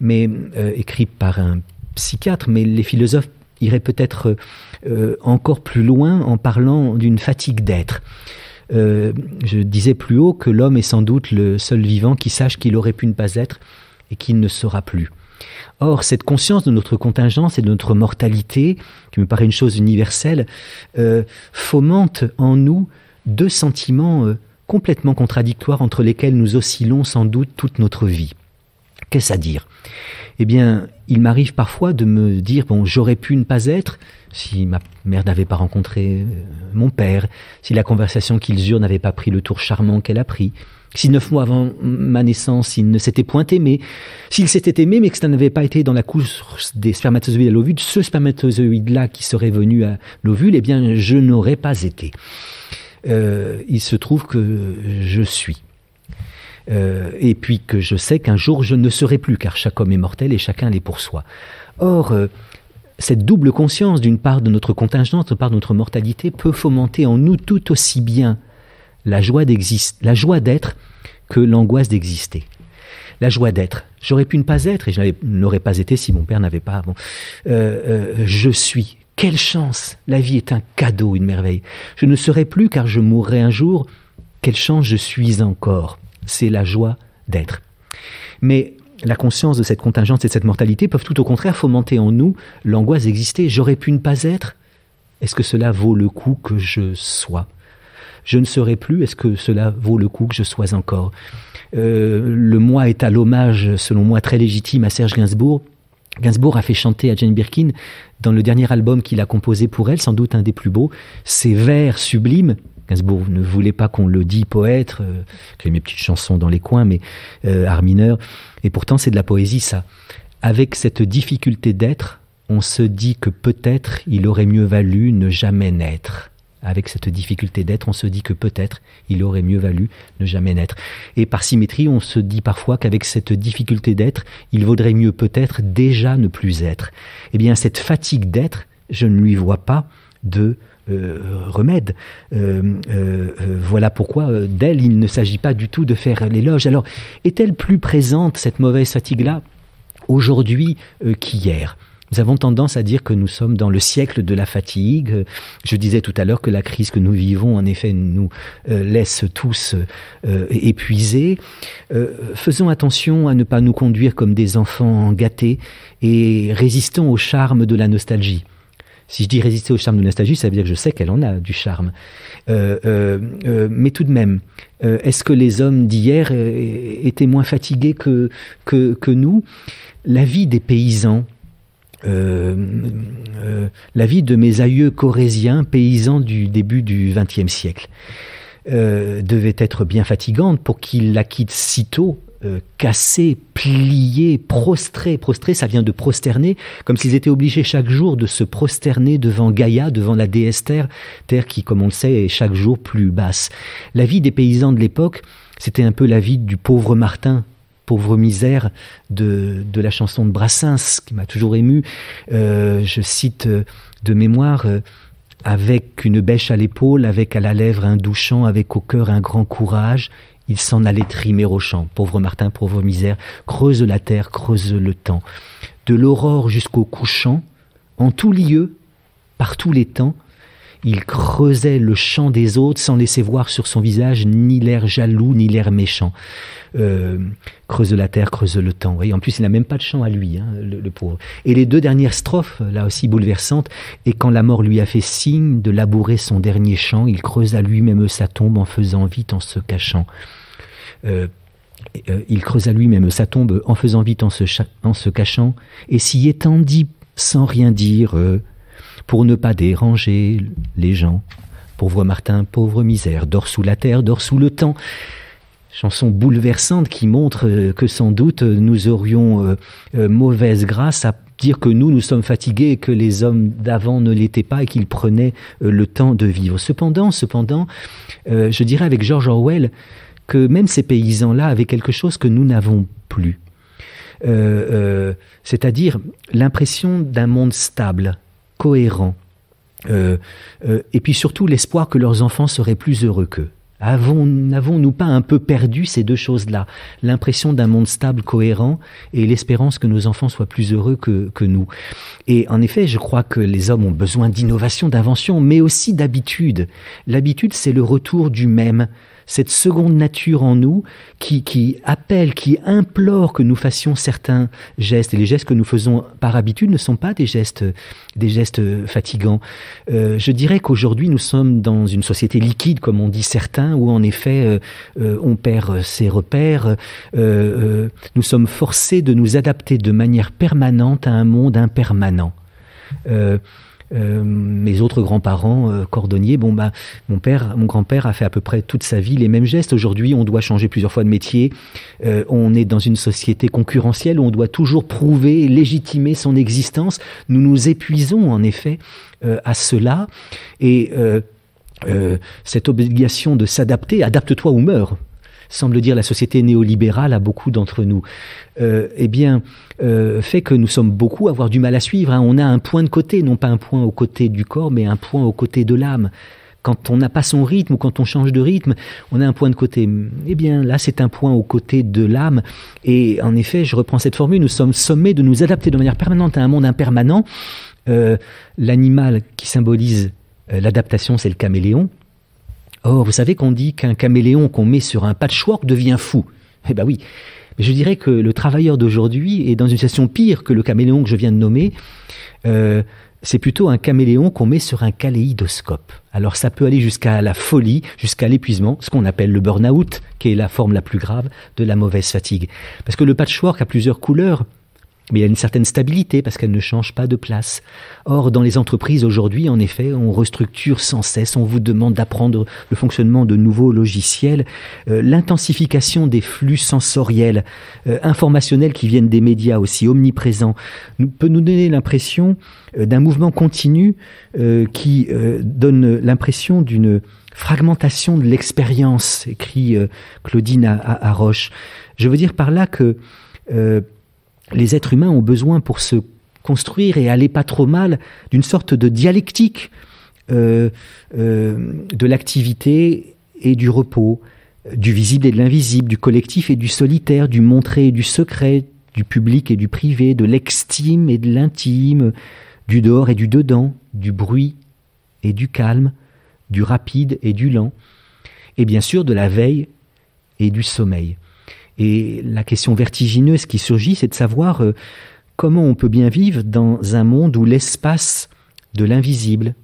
mais écrit par un psychiatre, mais les philosophes iraient peut-être encore plus loin en parlant d'une fatigue d'être. Je disais plus haut que l'homme est sans doute le seul vivant qui sache qu'il aurait pu ne pas être et qu'il ne sera plus. Or, cette conscience de notre contingence et de notre mortalité, qui me paraît une chose universelle, fomente en nous deux sentiments complètement contradictoires entre lesquels nous oscillons sans doute toute notre vie. Qu'est-ce à dire? Eh bien, il m'arrive parfois de me dire, bon, j'aurais pu ne pas être si ma mère n'avait pas rencontré mon père, si la conversation qu'ils eurent n'avait pas pris le tour charmant qu'elle a pris, si 9 mois avant ma naissance, il ne s'était point aimé, s'il s'était aimé, mais que ça n'avait pas été dans la course des spermatozoïdes à l'ovule, ce spermatozoïde-là qui serait venu à l'ovule, eh bien, je n'aurais pas été. Il se trouve que je suis. Et puis que je sais qu'un jour je ne serai plus, car chaque homme est mortel et chacun l'est pour soi. Or, cette double conscience d'une part de notre contingence, d'autre part de notre mortalité, peut fomenter en nous tout aussi bien la joie d'être que l'angoisse d'exister. La joie d'être. J'aurais pu ne pas être, et je n'aurais pas été si mon père n'avait pas. Je suis. Quelle chance! La vie est un cadeau, une merveille. Je ne serai plus car je mourrai un jour. Quelle chance je suis encore! C'est la joie d'être. Mais la conscience de cette contingence et de cette mortalité peuvent tout au contraire fomenter en nous l'angoisse d'exister. J'aurais pu ne pas être. Est-ce que cela vaut le coup que je sois? Je ne serai plus. Est-ce que cela vaut le coup que je sois encore? Le moi est à l'hommage, selon moi, très légitime à Serge Gainsbourg. Gainsbourg a fait chanter à Jane Birkin, dans le dernier album qu'il a composé pour elle, sans doute un des plus beaux, ces vers sublimes. Gainsbourg ne voulait pas qu'on le dise poète, qu'il y ait mes petites chansons dans les coins, mais art mineur. Et pourtant, c'est de la poésie, ça. Avec cette difficulté d'être, on se dit que peut-être il aurait mieux valu ne jamais naître. Avec cette difficulté d'être, on se dit que peut-être il aurait mieux valu ne jamais naître. Et par symétrie, on se dit parfois qu'avec cette difficulté d'être, il vaudrait mieux peut-être déjà ne plus être. Eh bien, cette fatigue d'être, je ne lui vois pas de remède. Voilà pourquoi d'elle, il ne s'agit pas du tout de faire l'éloge. Alors, est-elle plus présente, cette mauvaise fatigue-là, aujourd'hui qu'hier? Nous avons tendance à dire que nous sommes dans le siècle de la fatigue. Je disais tout à l'heure que la crise que nous vivons, en effet, nous laisse tous épuisés. Faisons attention à ne pas nous conduire comme des enfants gâtés et résistons au charme de la nostalgie. Si je dis résister au charme de la nostalgie, ça veut dire que je sais qu'elle en a du charme. Mais tout de même, est-ce que les hommes d'hier étaient moins fatigués que nous ? La vie des paysans, la vie de mes aïeux corésiens, paysans du début du XXe siècle, devait être bien fatigante pour qu'ils la quittent si tôt, cassés, pliés, prostrés. Prostrés, ça vient de prosterner, comme s'ils étaient obligés chaque jour de se prosterner devant Gaïa, devant la déesse Terre, Terre qui, comme on le sait, est chaque jour plus basse. La vie des paysans de l'époque, c'était un peu la vie du pauvre Martin, pauvre misère de la chanson de Brassens, qui m'a toujours ému. Je cite de mémoire... avec une bêche à l'épaule, avec à la lèvre un doux chant, avec au cœur un grand courage, il s'en allait trimer au champ. Pauvre Martin, pauvre misère, creuse la terre, creuse le temps. De l'aurore jusqu'au couchant, en tout lieu, par tous les temps, il creusait le champ des autres sans laisser voir sur son visage ni l'air jaloux, ni l'air méchant. Creuse la terre, creuse le temps. Et en plus, il n'a même pas de chant à lui, hein, le pauvre. Et les deux dernières strophes, là aussi bouleversantes, et quand la mort lui a fait signe de labourer son dernier champ, il creusa lui-même sa tombe en faisant vite en se cachant. Il creusa lui-même sa tombe en faisant vite en se cachant, et s'y étendit sans rien dire, pour ne pas déranger les gens. Pauvre Martin, pauvre misère, dort sous la terre, dort sous le temps. Chanson bouleversante qui montre que sans doute nous aurions mauvaise grâce à dire que nous sommes fatigués et que les hommes d'avant ne l'étaient pas et qu'ils prenaient le temps de vivre. Cependant, je dirais avec George Orwell que même ces paysans-là avaient quelque chose que nous n'avons plus. C'est-à-dire l'impression d'un monde stable, cohérent, et puis surtout l'espoir que leurs enfants seraient plus heureux qu'eux. N'avons-nous pas un peu perdu ces deux choses-là, l'impression d'un monde stable, cohérent, et l'espérance que nos enfants soient plus heureux que nous? Et en effet, je crois que les hommes ont besoin d'innovation, d'invention, mais aussi d'habitude. L'habitude, c'est le retour du même, cette seconde nature en nous qui appelle, qui implore que nous fassions certains gestes. Et les gestes que nous faisons par habitude ne sont pas des gestes fatigants. Je dirais qu'aujourd'hui, nous sommes dans une société liquide, comme on dit certains, où en effet, on perd ses repères. Nous sommes forcés de nous adapter de manière permanente à un monde impermanent. Mes autres grands-parents cordonniers, mon grand-père a fait à peu près toute sa vie les mêmes gestes. Aujourd'hui, on doit changer plusieurs fois de métier. On est dans une société concurrentielle où on doit toujours prouver, légitimer son existence. Nous nous épuisons en effet à cela. Et cette obligation de s'adapter, adapte-toi ou meurs, semble dire la société néolibérale à beaucoup d'entre nous, fait que nous sommes beaucoup à avoir du mal à suivre. Hein. On a un point de côté, non pas un point au côté du corps, mais un point au côté de l'âme. Quand on n'a pas son rythme ou quand on change de rythme, on a un point de côté. Eh bien, là, c'est un point au côté de l'âme. Et en effet, je reprends cette formule, nous sommes sommés de nous adapter de manière permanente à un monde impermanent. L'animal qui symbolise l'adaptation, c'est le caméléon. Or, vous savez qu'on dit qu'un caméléon qu'on met sur un patchwork devient fou. Eh ben oui. Mais je dirais que le travailleur d'aujourd'hui est dans une situation pire que le caméléon que je viens de nommer. C'est plutôt un caméléon qu'on met sur un kaléidoscope. Alors ça peut aller jusqu'à la folie, jusqu'à l'épuisement, ce qu'on appelle le burn-out, qui est la forme la plus grave de la mauvaise fatigue. Parce que le patchwork a plusieurs couleurs, mais il y a une certaine stabilité parce qu'elle ne change pas de place. Or, dans les entreprises aujourd'hui, en effet, on restructure sans cesse, on vous demande d'apprendre le fonctionnement de nouveaux logiciels, l'intensification des flux sensoriels, informationnels qui viennent des médias aussi omniprésents, peut nous donner l'impression d'un mouvement continu qui donne l'impression d'une fragmentation de l'expérience, écrit Claudine à Roche. Je veux dire par là que les êtres humains ont besoin pour se construire et aller pas trop mal d'une sorte de dialectique de l'activité et du repos, du visible et de l'invisible, du collectif et du solitaire, du montré et du secret, du public et du privé, de l'extime et de l'intime, du dehors et du dedans, du bruit et du calme, du rapide et du lent, et bien sûr de la veille et du sommeil. Et la question vertigineuse qui surgit, c'est de savoir comment on peut bien vivre dans un monde où l'espace de l'invisible,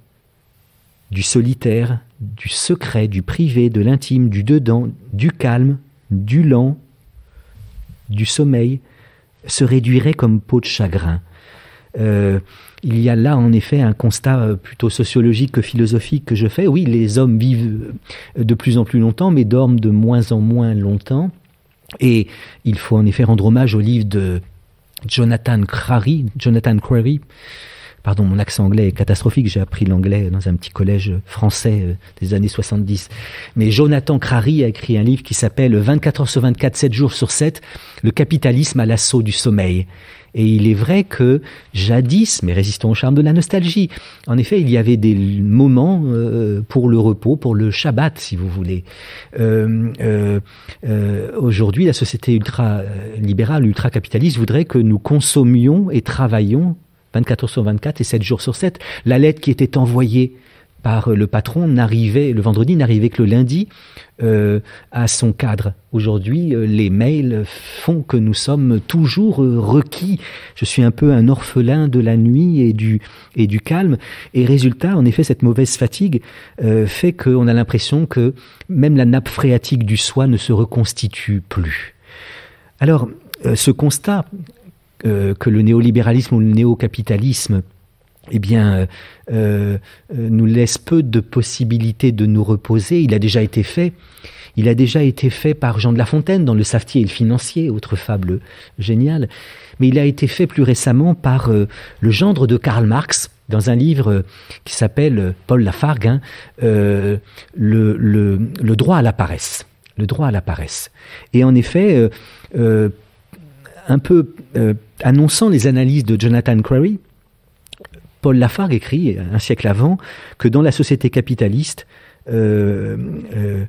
du solitaire, du secret, du privé, de l'intime, du dedans, du calme, du lent, du sommeil, se réduirait comme peau de chagrin. Il y a là en effet un constat plutôt sociologique que philosophique que je fais. Oui, les hommes vivent de plus en plus longtemps, mais dorment de moins en moins longtemps. Et il faut en effet rendre hommage au livre de Jonathan Crary. Pardon, mon accent anglais est catastrophique, j'ai appris l'anglais dans un petit collège français des années 70. Mais Jonathan Crary a écrit un livre qui s'appelle 24 heures sur 24, 7 jours sur 7, le capitalisme à l'assaut du sommeil. Et il est vrai que jadis, mais résistons au charme de la nostalgie, en effet, il y avait des moments pour le repos, pour le Shabbat, si vous voulez. Aujourd'hui, la société ultra-libérale, ultra-capitaliste voudrait que nous consommions et travaillions 24 heures sur 24 et 7 jours sur 7. La lettre qui était envoyée par le patron le vendredi n'arrivait que le lundi à son cadre. Aujourd'hui, les mails font que nous sommes toujours requis. Je suis un peu un orphelin de la nuit et du calme. Et résultat, en effet, cette mauvaise fatigue fait qu'on a l'impression que même la nappe phréatique du soi ne se reconstitue plus. Alors, ce constat que le néolibéralisme ou le néocapitalisme nous laisse peu de possibilités de nous reposer. Il a déjà été fait par Jean de La Fontaine dans Le Savetier et le Financier, autre fable géniale. Mais il a été fait plus récemment par le gendre de Karl Marx dans un livre qui s'appelle Paul Lafargue, le droit à la paresse. Le droit à la paresse. Et en effet, un peu annonçant les analyses de Jonathan Crary, Paul Lafargue écrit, un siècle avant, que dans la société capitaliste, le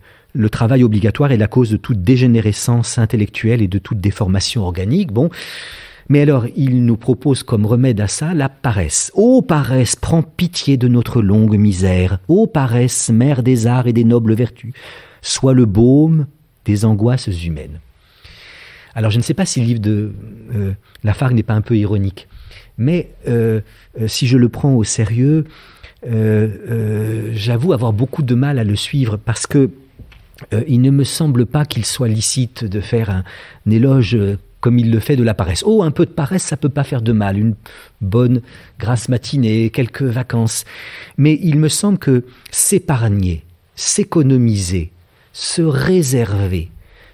travail obligatoire est la cause de toute dégénérescence intellectuelle et de toute déformation organique. Bon, mais alors, il nous propose comme remède à ça la paresse. Ô paresse, prends pitié de notre longue misère. Ô paresse, mère des arts et des nobles vertus, sois le baume des angoisses humaines. Alors, je ne sais pas si le livre de Lafargue n'est pas un peu ironique, mais si je le prends au sérieux, j'avoue avoir beaucoup de mal à le suivre parce que il ne me semble pas qu'il soit licite de faire un éloge comme il le fait de la paresse. Oh, un peu de paresse, ça peut pas faire de mal, une bonne grasse matinée, quelques vacances. Mais il me semble que s'épargner, s'économiser, se réserver,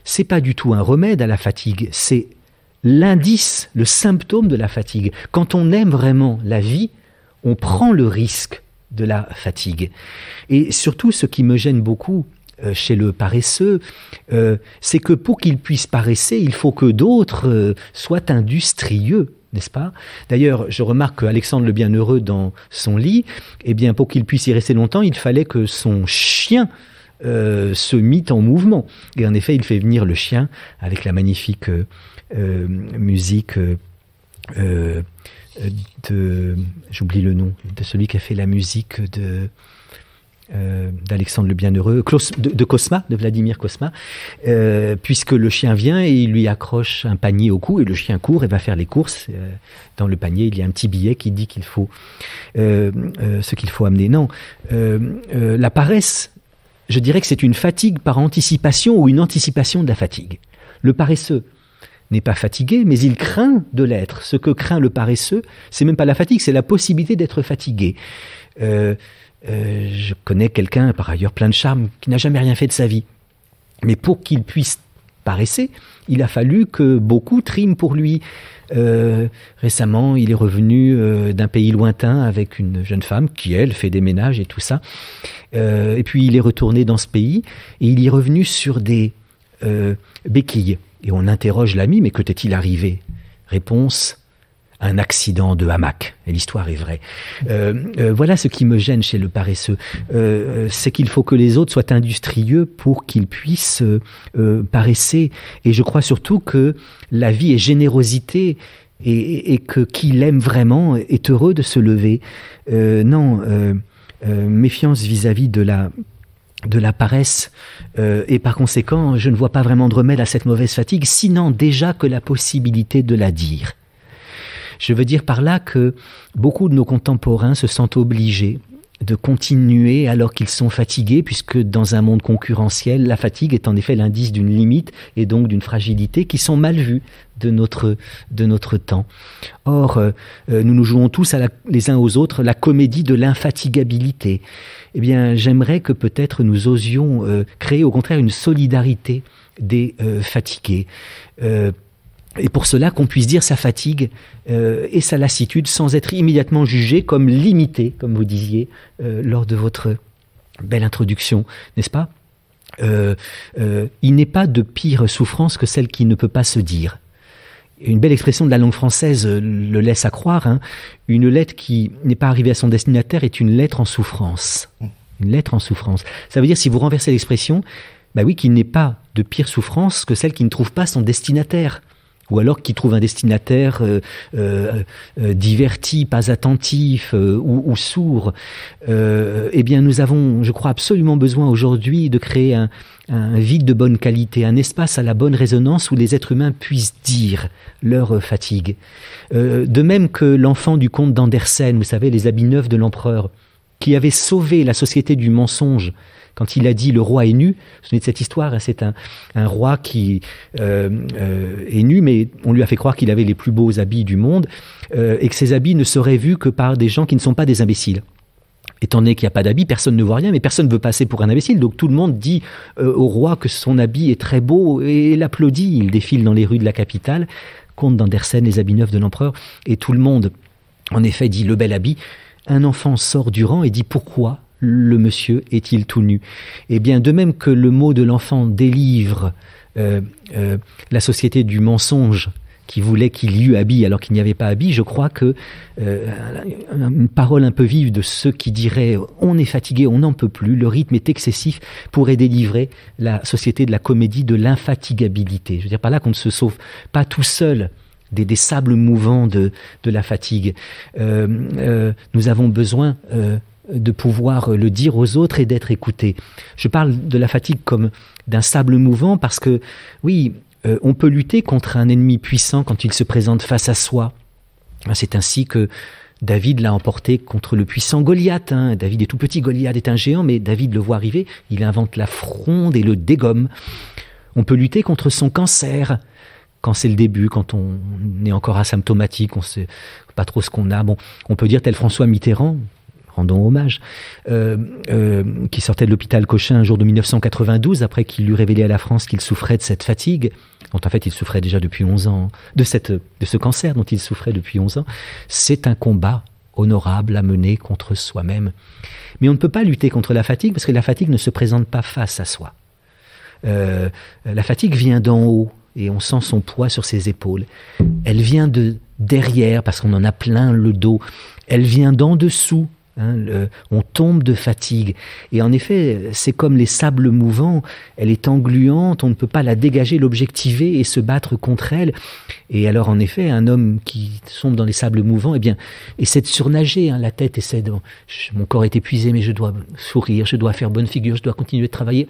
c'est pas du tout un remède à la fatigue, c'est l'indice, le symptôme de la fatigue. Quand on aime vraiment la vie, on prend le risque de la fatigue. Et surtout, ce qui me gêne beaucoup chez le paresseux, c'est que pour qu'il puisse paresser, il faut que d'autres soient industrieux, n'est-ce pas? D'ailleurs, je remarque qu'Alexandre le Bienheureux, dans son lit, eh bien, pour qu'il puisse y rester longtemps, il fallait que son chien se mit en mouvement. Et en effet, il fait venir le chien avec la magnifique musique j'oublie le nom, de celui qui a fait la musique d'Alexandre le Bienheureux, de Cosma, de Vladimir Cosma, puisque le chien vient et il lui accroche un panier au cou et le chien court et va faire les courses. Dans le panier, il y a un petit billet qui dit qu'il faut ce qu'il faut amener. Non, la paresse, je dirais que c'est une fatigue par anticipation ou une anticipation de la fatigue. Le paresseux n'est pas fatigué, mais il craint de l'être. Ce que craint le paresseux, c'est même pas la fatigue, c'est la possibilité d'être fatigué. Je connais quelqu'un, par ailleurs plein de charme, qui n'a jamais rien fait de sa vie. Mais pour qu'il puisse paresser, il a fallu que beaucoup triment pour lui. Récemment, il est revenu d'un pays lointain avec une jeune femme qui, elle, fait des ménages et tout ça. Et puis, il est retourné dans ce pays et il y est revenu sur des béquilles. Et on interroge l'ami, mais que t'est-il arrivé? Réponse, un accident de hamac. Et l'histoire est vraie. Voilà ce qui me gêne chez le paresseux. C'est qu'il faut que les autres soient industrieux pour qu'ils puissent paresser. Et je crois surtout que la vie est générosité et que qui l'aime vraiment est heureux de se lever. Méfiance vis-à-vis de la paresse, et par conséquent, je ne vois pas vraiment de remède à cette mauvaise fatigue, sinon déjà que la possibilité de la dire. Je veux dire par là que beaucoup de nos contemporains se sentent obligés de continuer alors qu'ils sont fatigués, puisque dans un monde concurrentiel, la fatigue est en effet l'indice d'une limite et donc d'une fragilité qui sont mal vues de notre temps. Or, nous jouons tous les uns aux autres la comédie de l'infatigabilité. Eh bien, j'aimerais que peut-être nous osions créer au contraire une solidarité des fatigués. Et pour cela, qu'on puisse dire sa fatigue et sa lassitude sans être immédiatement jugé comme limité, comme vous disiez lors de votre belle introduction, n'est-ce pas ? Il n'est pas de pire souffrance que celle qui ne peut pas se dire. Une belle expression de la langue française le laisse à croire. Hein. Une lettre qui n'est pas arrivée à son destinataire est une lettre en souffrance. Une lettre en souffrance. Ça veut dire, si vous renversez l'expression, bah oui, qu'il n'est pas de pire souffrance que celle qui ne trouve pas son destinataire. Ou alors qui trouve un destinataire diverti, pas attentif ou sourd. Eh bien, nous avons, je crois, absolument besoin aujourd'hui de créer un vide de bonne qualité, un espace à la bonne résonance où les êtres humains puissent dire leur fatigue. De même que l'enfant du comte d'Andersen, vous savez, les habits neufs de l'empereur, qui avait sauvé la société du mensonge, quand il a dit « le roi est nu », vous vous souvenez de cette histoire, hein, c'est un roi qui est nu, mais on lui a fait croire qu'il avait les plus beaux habits du monde, et que ces habits ne seraient vus que par des gens qui ne sont pas des imbéciles. Étant donné qu'il n'y a pas d'habit, personne ne voit rien, mais personne ne veut passer pour un imbécile, donc tout le monde dit au roi que son habit est très beau, et l'applaudit. Il défile dans les rues de la capitale, comte d'Andersen, les habits neufs de l'empereur, et tout le monde, en effet, dit « le bel habit ». Un enfant sort du rang et dit « pourquoi ?» le monsieur est-il tout nu? Eh bien, de même que le mot de l'enfant délivre la société du mensonge qui voulait qu'il y eût habit alors qu'il n'y avait pas habit, je crois que une parole un peu vive de ceux qui diraient « on est fatigué, on n'en peut plus, le rythme est excessif » pourrait délivrer la société de la comédie de l'infatigabilité. Je veux dire par là qu'on ne se sauve pas tout seul des sables mouvants de la fatigue. Nous avons besoin de pouvoir le dire aux autres et d'être écoutés. Je parle de la fatigue comme d'un sable mouvant parce que, oui, on peut lutter contre un ennemi puissant quand il se présente face à soi. C'est ainsi que David l'a emporté contre le puissant Goliath. Hein. David est tout petit, Goliath est un géant, mais David le voit arriver, il invente la fronde et le dégomme. On peut lutter contre son cancer quand c'est le début, quand on est encore asymptomatique, on ne sait pas trop ce qu'on a. Bon, on peut dire tel François Mitterrand, rendons hommage, qui sortait de l'hôpital Cochin un jour de 1992, après qu'il eut révélé à la France qu'il souffrait de cette fatigue, dont en fait il souffrait déjà depuis 11 ans, de ce cancer dont il souffrait depuis 11 ans. C'est un combat honorable à mener contre soi-même. Mais on ne peut pas lutter contre la fatigue, parce que la fatigue ne se présente pas face à soi. La fatigue vient d'en haut, et on sent son poids sur ses épaules. Elle vient de derrière, parce qu'on en a plein le dos. Elle vient d'en dessous. On tombe de fatigue. Et en effet, c'est comme les sables mouvants, elle est engluante, on ne peut pas la dégager, l'objectiver et se battre contre elle. Et alors, en effet, un homme qui tombe dans les sables mouvants, eh bien, essaie de surnager, la tête essaie de... Mon corps est épuisé, mais je dois sourire, je dois faire bonne figure, je dois continuer de travailler.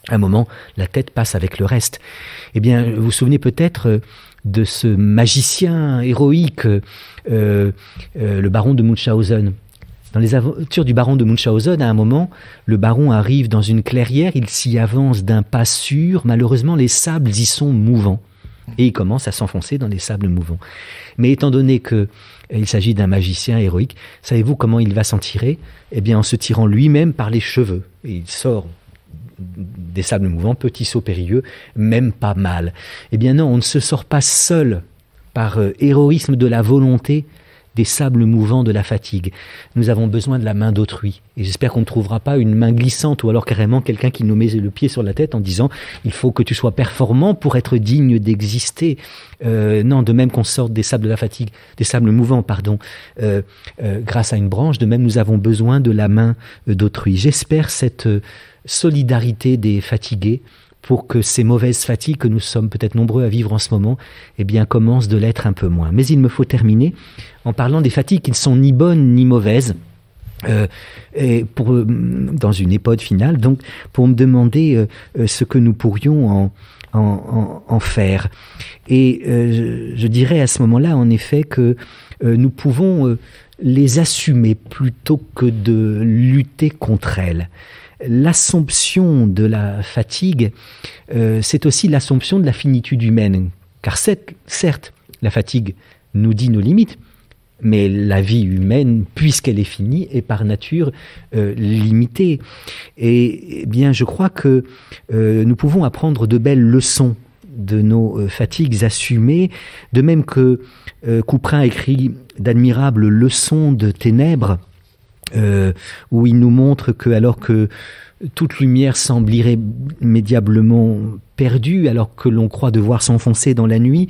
À un moment, la tête passe avec le reste. Eh bien, vous vous souvenez peut-être de ce magicien héroïque, le baron de Munchausen. Dans les aventures du baron de Munchausen, à un moment, le baron arrive dans une clairière, il s'y avance d'un pas sûr, malheureusement les sables y sont mouvants, et il commence à s'enfoncer dans les sables mouvants. Mais étant donné qu'il s'agit d'un magicien héroïque, savez-vous comment il va s'en tirer? Eh bien en se tirant lui-même par les cheveux, et il sort des sables mouvants, petit saut périlleux, même pas mal. Eh bien non, on ne se sort pas seul par héroïsme de la volonté, des sables mouvants de la fatigue. Nous avons besoin de la main d'autrui. Et j'espère qu'on ne trouvera pas une main glissante ou alors carrément quelqu'un qui nous met le pied sur la tête en disant « il faut que tu sois performant pour être digne d'exister ». Non, de même qu'on sorte des sables de la fatigue, des sables mouvants, grâce à une branche, de même nous avons besoin de la main d'autrui. J'espère cette solidarité des fatigués pour que ces mauvaises fatigues que nous sommes peut-être nombreux à vivre en ce moment, eh bien, commencent de l'être un peu moins. Mais il me faut terminer en parlant des fatigues qui ne sont ni bonnes ni mauvaises, dans une épode finale, donc pour me demander ce que nous pourrions en faire. Et je dirais à ce moment-là, en effet, que nous pouvons les assumer plutôt que de lutter contre elles. L'assomption de la fatigue, c'est aussi l'assomption de la finitude humaine. Car certes, la fatigue nous dit nos limites, mais la vie humaine, puisqu'elle est finie, est par nature limitée. Et bien, je crois que nous pouvons apprendre de belles leçons de nos fatigues assumées, de même que Couperin écrit d'admirables leçons de ténèbres, où il nous montre que alors que toute lumière semble irrémédiablement perdue, alors que l'on croit devoir s'enfoncer dans la nuit,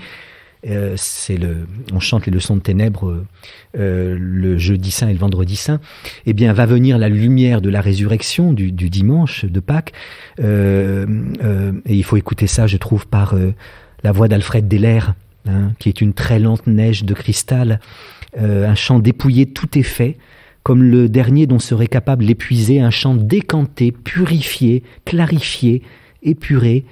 on chante les leçons de ténèbres le jeudi saint et le vendredi saint, eh bien va venir la lumière de la résurrection du dimanche de Pâques, et il faut écouter ça, je trouve, par la voix d'Alfred Deller, qui est une très lente neige de cristal, un chant dépouillé, tout est fait, comme le dernier dont serait capable l'épuiser, un chant décanté, purifié, clarifié, épuré.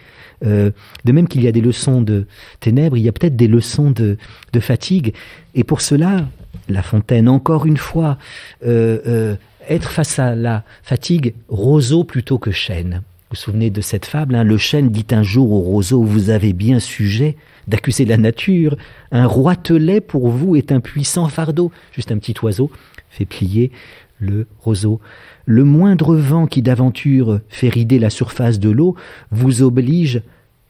De même qu'il y a des leçons de ténèbres, il y a peut-être des leçons de fatigue. Et pour cela, La Fontaine, encore une fois, être face à la fatigue, roseau plutôt que chêne. Vous vous souvenez de cette fable, le chêne dit un jour au roseau, vous avez bien sujet d'accuser la nature, un roitelet pour vous est un puissant fardeau. Juste un petit oiseau fait plier le roseau. Le moindre vent qui d'aventure fait rider la surface de l'eau vous oblige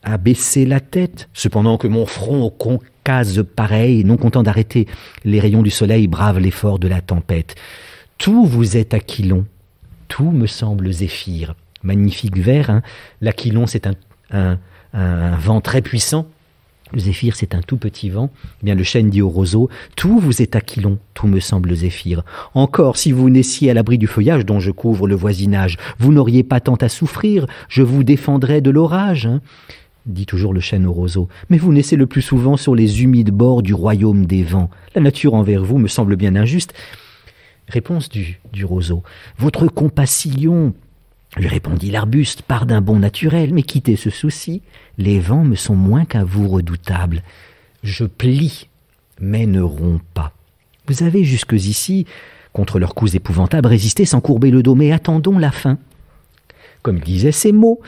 à baisser la tête, cependant que mon front au concase pareil, non content d'arrêter les rayons du soleil, brave l'effort de la tempête. Tout vous est aquilon, tout me semble zéphyr. Magnifique vers, l'aquilon c'est un vent très puissant, le zéphyr, c'est un tout petit vent. Eh bien, le chêne dit au roseau, tout vous est aquilon, tout me semble zéphyr. Encore, si vous naissiez à l'abri du feuillage dont je couvre le voisinage, vous n'auriez pas tant à souffrir, je vous défendrais de l'orage, dit toujours le chêne au roseau. Mais vous naissez le plus souvent sur les humides bords du royaume des vents. La nature envers vous me semble bien injuste. Réponse du roseau. Votre compassion, lui répondit l'arbuste, part d'un bon naturel, mais quittez ce souci, les vents me sont moins qu'à vous redoutables. Je plie, mais ne romps pas. Vous avez jusqu'ici, contre leurs coups épouvantables, résisté sans courber le dos, mais attendons la fin. Comme disaient ces mots,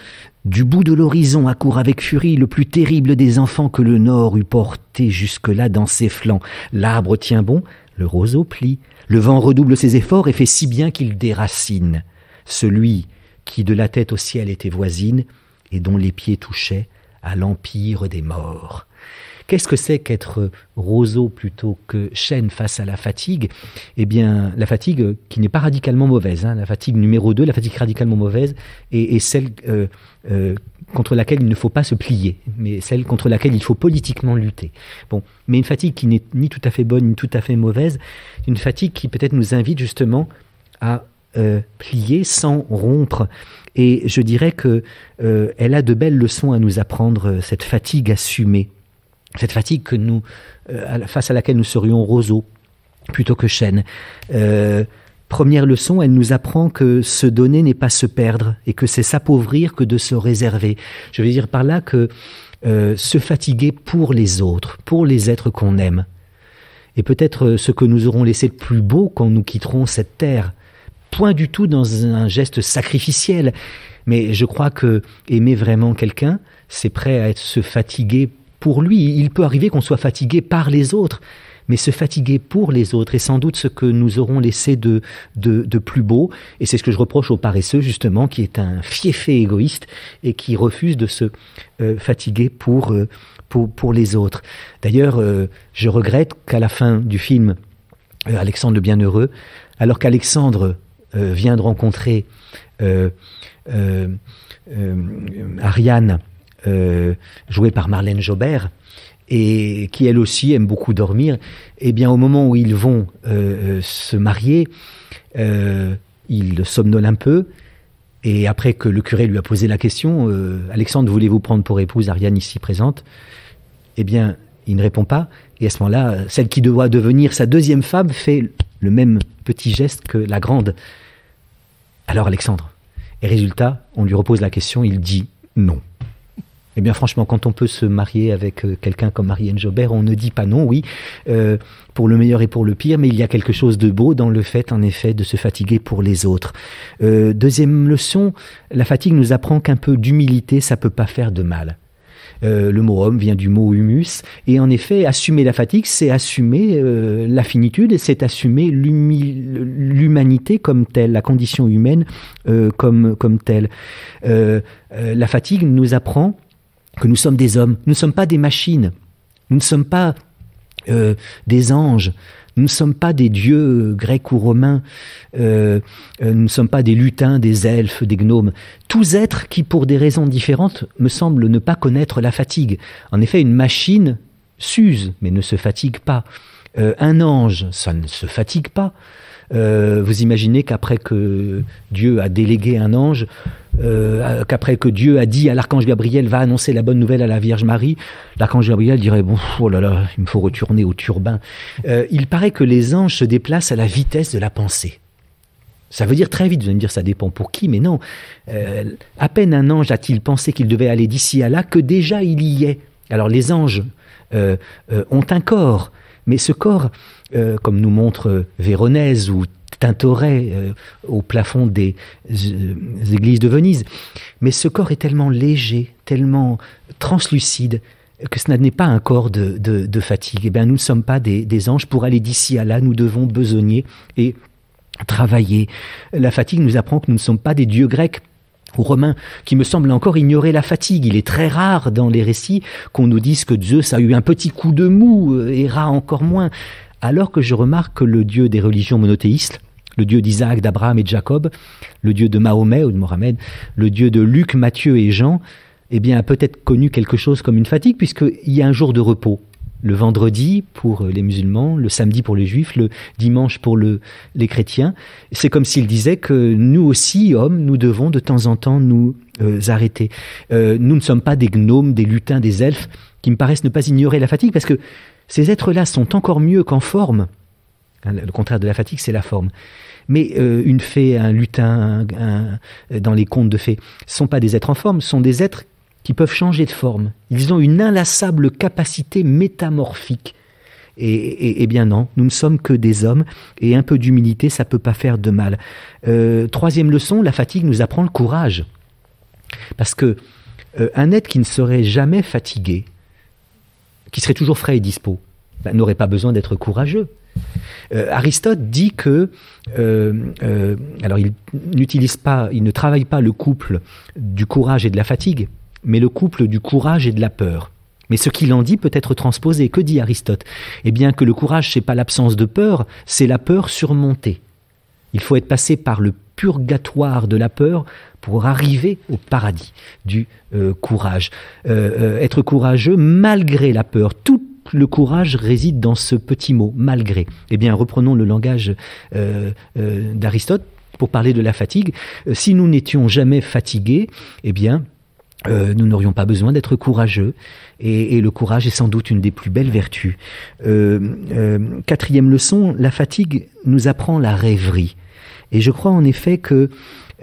du bout de l'horizon accourt avec furie le plus terrible des enfants que le nord eût porté jusque-là dans ses flancs. L'arbre tient bon, le roseau plie, le vent redouble ses efforts et fait si bien qu'il déracine. Celui qui de la tête au ciel était voisine et dont les pieds touchaient à l'empire des morts. Qu'est-ce que c'est qu'être roseau plutôt que chêne face à la fatigue ? Eh bien, la fatigue qui n'est pas radicalement mauvaise, la fatigue numéro 2, la fatigue radicalement mauvaise, est celle contre laquelle il ne faut pas se plier, mais celle contre laquelle il faut politiquement lutter. Bon, mais une fatigue qui n'est ni tout à fait bonne, ni tout à fait mauvaise, une fatigue qui peut-être nous invite justement à plier sans rompre. Et je dirais que elle a de belles leçons à nous apprendre, cette fatigue assumée. Cette fatigue que face à laquelle nous serions roseaux plutôt que chêne. Première leçon, elle nous apprend que se donner n'est pas se perdre et que c'est s'appauvrir que de se réserver. Je veux dire par là que se fatiguer pour les autres, pour les êtres qu'on aime. Et peut-être ce que nous aurons laissé de plus beau quand nous quitterons cette terre. Point du tout dans un geste sacrificiel, mais je crois que aimer vraiment quelqu'un, c'est prêt à se fatiguer pour lui. Il peut arriver qu'on soit fatigué par les autres, mais se fatiguer pour les autres est sans doute ce que nous aurons laissé de plus beau, et c'est ce que je reproche au paresseux justement, qui est un fieffé égoïste et qui refuse de se fatiguer pour les autres. D'ailleurs, je regrette qu'à la fin du film Alexandre le Bienheureux, alors qu'Alexandre vient de rencontrer Ariane, jouée par Marlène Jobert, et qui elle aussi aime beaucoup dormir, eh bien au moment où ils vont se marier, il somnole un peu, et après que le curé lui a posé la question, Alexandre, voulez-vous prendre pour épouse Ariane ici présente? Eh bien, il ne répond pas, et à ce moment-là, celle qui doit devenir sa deuxième femme fait le même petit geste que la grande. Alors Alexandre, et résultat, on lui repose la question, il dit non. Eh bien franchement, quand on peut se marier avec quelqu'un comme Marlène Jobert, on ne dit pas non, oui, pour le meilleur et pour le pire, mais il y a quelque chose de beau dans le fait, en effet, de se fatiguer pour les autres. Deuxième leçon, la fatigue nous apprend qu'un peu d'humilité, ça peut pas faire de mal. Le mot homme vient du mot humus, et en effet, assumer la fatigue, c'est assumer la finitude, c'est assumer l'humanité comme telle, la condition humaine comme telle. La fatigue nous apprend que nous sommes des hommes, nous ne sommes pas des machines, nous ne sommes pas des anges, nous ne sommes pas des dieux grecs ou romains, nous ne sommes pas des lutins, des elfes, des gnomes. Tous êtres qui, pour des raisons différentes, me semblent ne pas connaître la fatigue. En effet, une machine s'use, mais ne se fatigue pas. Un ange, ça ne se fatigue pas. Vous imaginez qu'après que Dieu a délégué un ange, qu'après que Dieu a dit à l'archange Gabriel va annoncer la bonne nouvelle à la Vierge Marie, l'archange Gabriel dirait bon, oh là là, il me faut retourner au turbin. Il paraît que les anges se déplacent à la vitesse de la pensée. Ça veut dire très vite, vous allez me dire ça dépend pour qui, mais non. À peine un ange a-t-il pensé qu'il devait aller d'ici à là que déjà il y est. Alors les anges ont un corps, mais ce corps, comme nous montre Véronèse ou Tintoret au plafond des églises de Venise, mais ce corps est tellement léger, tellement translucide, que ce n'est pas un corps de fatigue. Eh bien, nous ne sommes pas des anges. Pour aller d'ici à là, nous devons besogner et travailler. La fatigue nous apprend que nous ne sommes pas des dieux grecs ou romains, qui me semblent encore ignorer la fatigue. Il est très rare dans les récits qu'on nous dise que Zeus a eu un petit coup de mou, Héra encore moins. Alors que je remarque que le Dieu des religions monothéistes, le Dieu d'Isaac, d'Abraham et de Jacob, le Dieu de Mahomet ou de Mohammed, le Dieu de Luc, Matthieu et Jean, eh bien, a peut-être connu quelque chose comme une fatigue, puisqu'il y a un jour de repos. Le vendredi pour les musulmans, le samedi pour les juifs, le dimanche pour les chrétiens. C'est comme s'il disait que nous aussi, hommes, nous devons de temps en temps nous arrêter. Nous ne sommes pas des gnomes, des lutins, des elfes, qui me paraissent ne pas ignorer la fatigue, parce que ces êtres-là sont encore mieux qu'en forme. Le contraire de la fatigue, c'est la forme. Mais une fée, un lutin, dans les contes de fées, ne sont pas des êtres en forme, ce sont des êtres qui peuvent changer de forme. Ils ont une inlassable capacité métamorphique. Et bien non, nous ne sommes que des hommes, et un peu d'humilité, ça ne peut pas faire de mal. Troisième leçon, la fatigue nous apprend le courage. Parce que un être qui ne serait jamais fatigué, qui serait toujours frais et dispo, n'aurait pas besoin d'être courageux. Aristote dit que, alors il ne travaille pas le couple du courage et de la fatigue, mais le couple du courage et de la peur. Mais ce qu'il en dit peut être transposé. Que dit Aristote? Eh bien que le courage, c'est pas l'absence de peur, c'est la peur surmontée. Il faut être passé par le purgatoire de la peur pour arriver au paradis du courage. Être courageux malgré la peur. Tout le courage réside dans ce petit mot, malgré. Eh bien, reprenons le langage d'Aristote pour parler de la fatigue. Si nous n'étions jamais fatigués, eh bien, nous n'aurions pas besoin d'être courageux. Et le courage est sans doute une des plus belles vertus. Quatrième leçon, la fatigue nous apprend la rêverie. Et je crois en effet que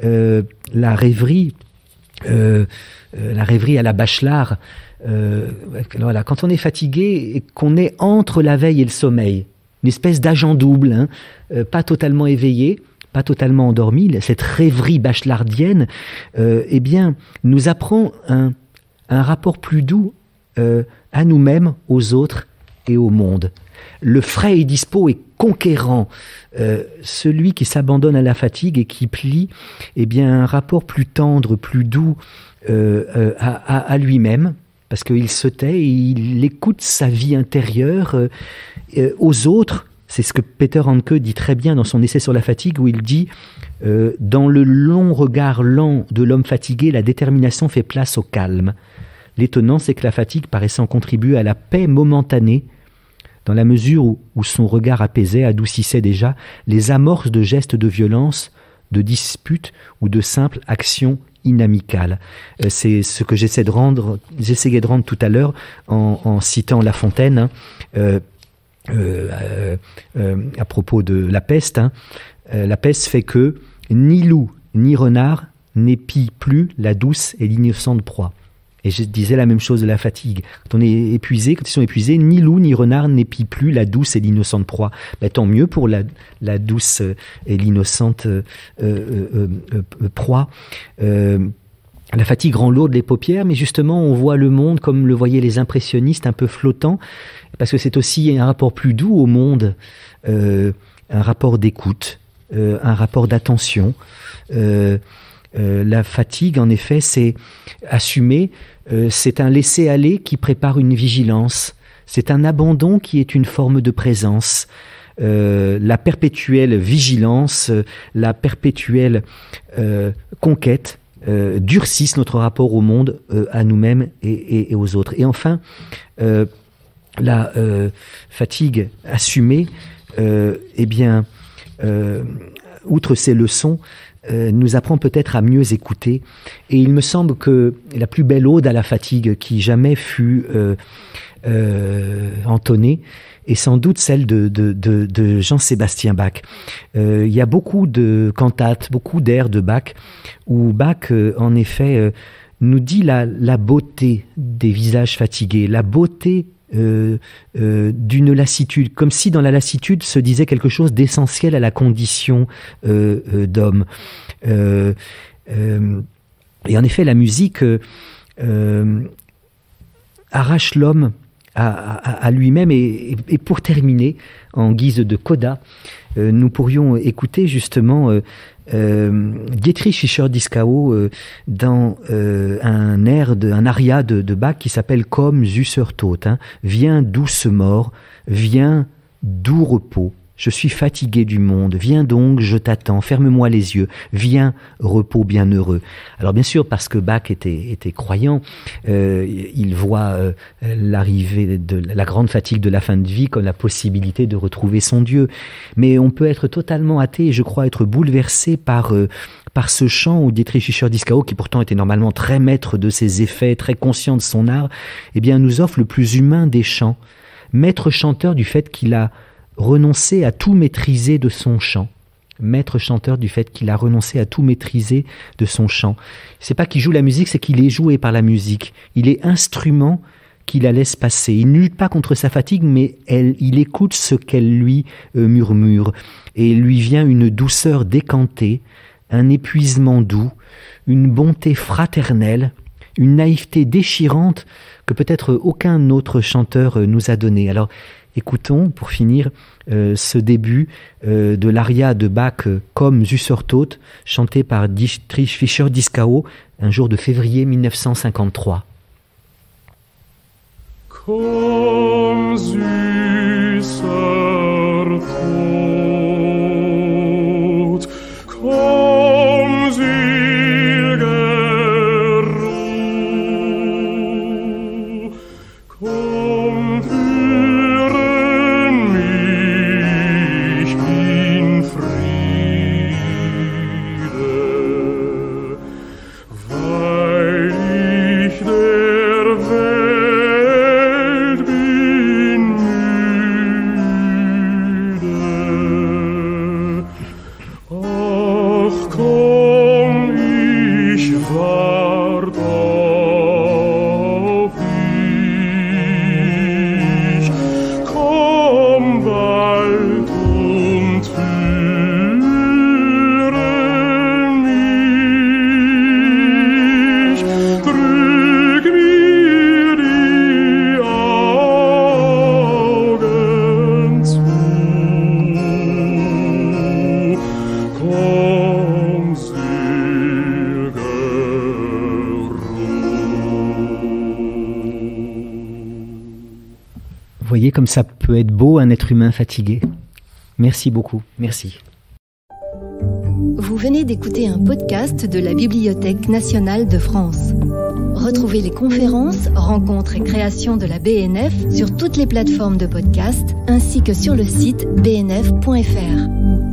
la rêverie à la Bachelard, voilà, quand on est fatigué et qu'on est entre la veille et le sommeil, une espèce d'agent double, pas totalement éveillé, pas totalement endormi, cette rêverie bachelardienne, eh bien, nous apprend un rapport plus doux à nous-mêmes, aux autres et au monde. Le frais et dispo et conquérant, celui qui s'abandonne à la fatigue et qui plie, eh bien, un rapport plus tendre, plus doux à lui-même, parce qu'il se tait et il écoute sa vie intérieure aux autres C'est ce que Peter Handke dit très bien dans son essai sur la fatigue, où il dit dans le long regard lent de l'homme fatigué, la détermination fait place au calme. L'étonnant, c'est que la fatigue paraissant contribuer à la paix momentanée, dans la mesure où son regard apaisait, adoucissait déjà les amorces de gestes de violence, de disputes ou de simples actions inamicales. C'est ce que j'essayais de rendre tout à l'heure en citant La Fontaine, à propos de la peste. La peste fait que ni loup ni renard n'épient plus la douce et l'innocente proie. Et je disais la même chose de la fatigue. Quand ils sont épuisés, ni loup ni renard n'épient plus la douce et l'innocente proie. Ben, tant mieux pour la douce et l'innocente proie. La fatigue rend lourde les paupières, mais justement, on voit le monde comme le voyaient les impressionnistes, un peu flottant, parce que c'est aussi un rapport plus doux au monde, un rapport d'écoute, un rapport d'attention. La fatigue, en effet, c'est assumer, c'est un laisser-aller qui prépare une vigilance, c'est un abandon qui est une forme de présence. La perpétuelle vigilance, la perpétuelle conquête durcissent notre rapport au monde, à nous-mêmes et aux autres. Et enfin, la fatigue assumée, outre ces leçons, nous apprend peut-être à mieux écouter. Et il me semble que la plus belle ode à la fatigue qui jamais fut entonnée est sans doute celle de Jean-Sébastien Bach. Il y a beaucoup de cantates, beaucoup d'airs de Bach, où Bach, en effet, nous dit la beauté des visages fatigués, la beauté d'une lassitude, comme si dans la lassitude se disait quelque chose d'essentiel à la condition d'homme. Et en effet, la musique arrache l'homme à lui-même. Et pour terminer, en guise de coda, nous pourrions écouter justement Dietrich Fischer-Dieskau dans un aria de Bach qui s'appelle Komm, süßer Tod. Viens, douce mort, viens, doux repos. Je suis fatigué du monde, viens donc, je t'attends, ferme-moi les yeux, viens, repos bienheureux. Alors bien sûr, parce que Bach était croyant, il voit l'arrivée de la grande fatigue de la fin de vie comme la possibilité de retrouver son Dieu. Mais on peut être totalement athée et je crois être bouleversé par ce chant où Dietrich Fischer-Dieskau, qui pourtant était normalement très maître de ses effets, très conscient de son art, eh bien nous offre le plus humain des chants, maître chanteur du fait qu'il a renoncé à tout maîtriser de son chant. Maître chanteur du fait qu'il a renoncé à tout maîtriser de son chant. C'est pas qu'il joue la musique, c'est qu'il est joué par la musique. Il est instrument qui la laisse passer. Il ne lutte pas contre sa fatigue, mais il écoute ce qu'elle lui murmure. Et lui vient une douceur décantée, un épuisement doux, une bonté fraternelle, une naïveté déchirante que peut-être aucun autre chanteur nous a donnée. Alors, écoutons, pour finir, ce début de l'aria de Bach, Komm, süßer Tod, chanté par Dietrich Fischer-Dieskau, un jour de février 1953. Komm, süßer Tod, komm, seliger Ruh, komm, führen mich in Friede, weil ich der Welt bin müde. Ach, komm, ich wart auf dich. Komm bald und führe mich. Drück mir die Augen zu. Komm, seliger Ruh. Vous voyez comme ça peut être beau un être humain fatigué. Merci beaucoup, merci. Vous venez d'écouter un podcast de la Bibliothèque nationale de France. Retrouvez les conférences, rencontres et créations de la BNF sur toutes les plateformes de podcast ainsi que sur le site bnf.fr.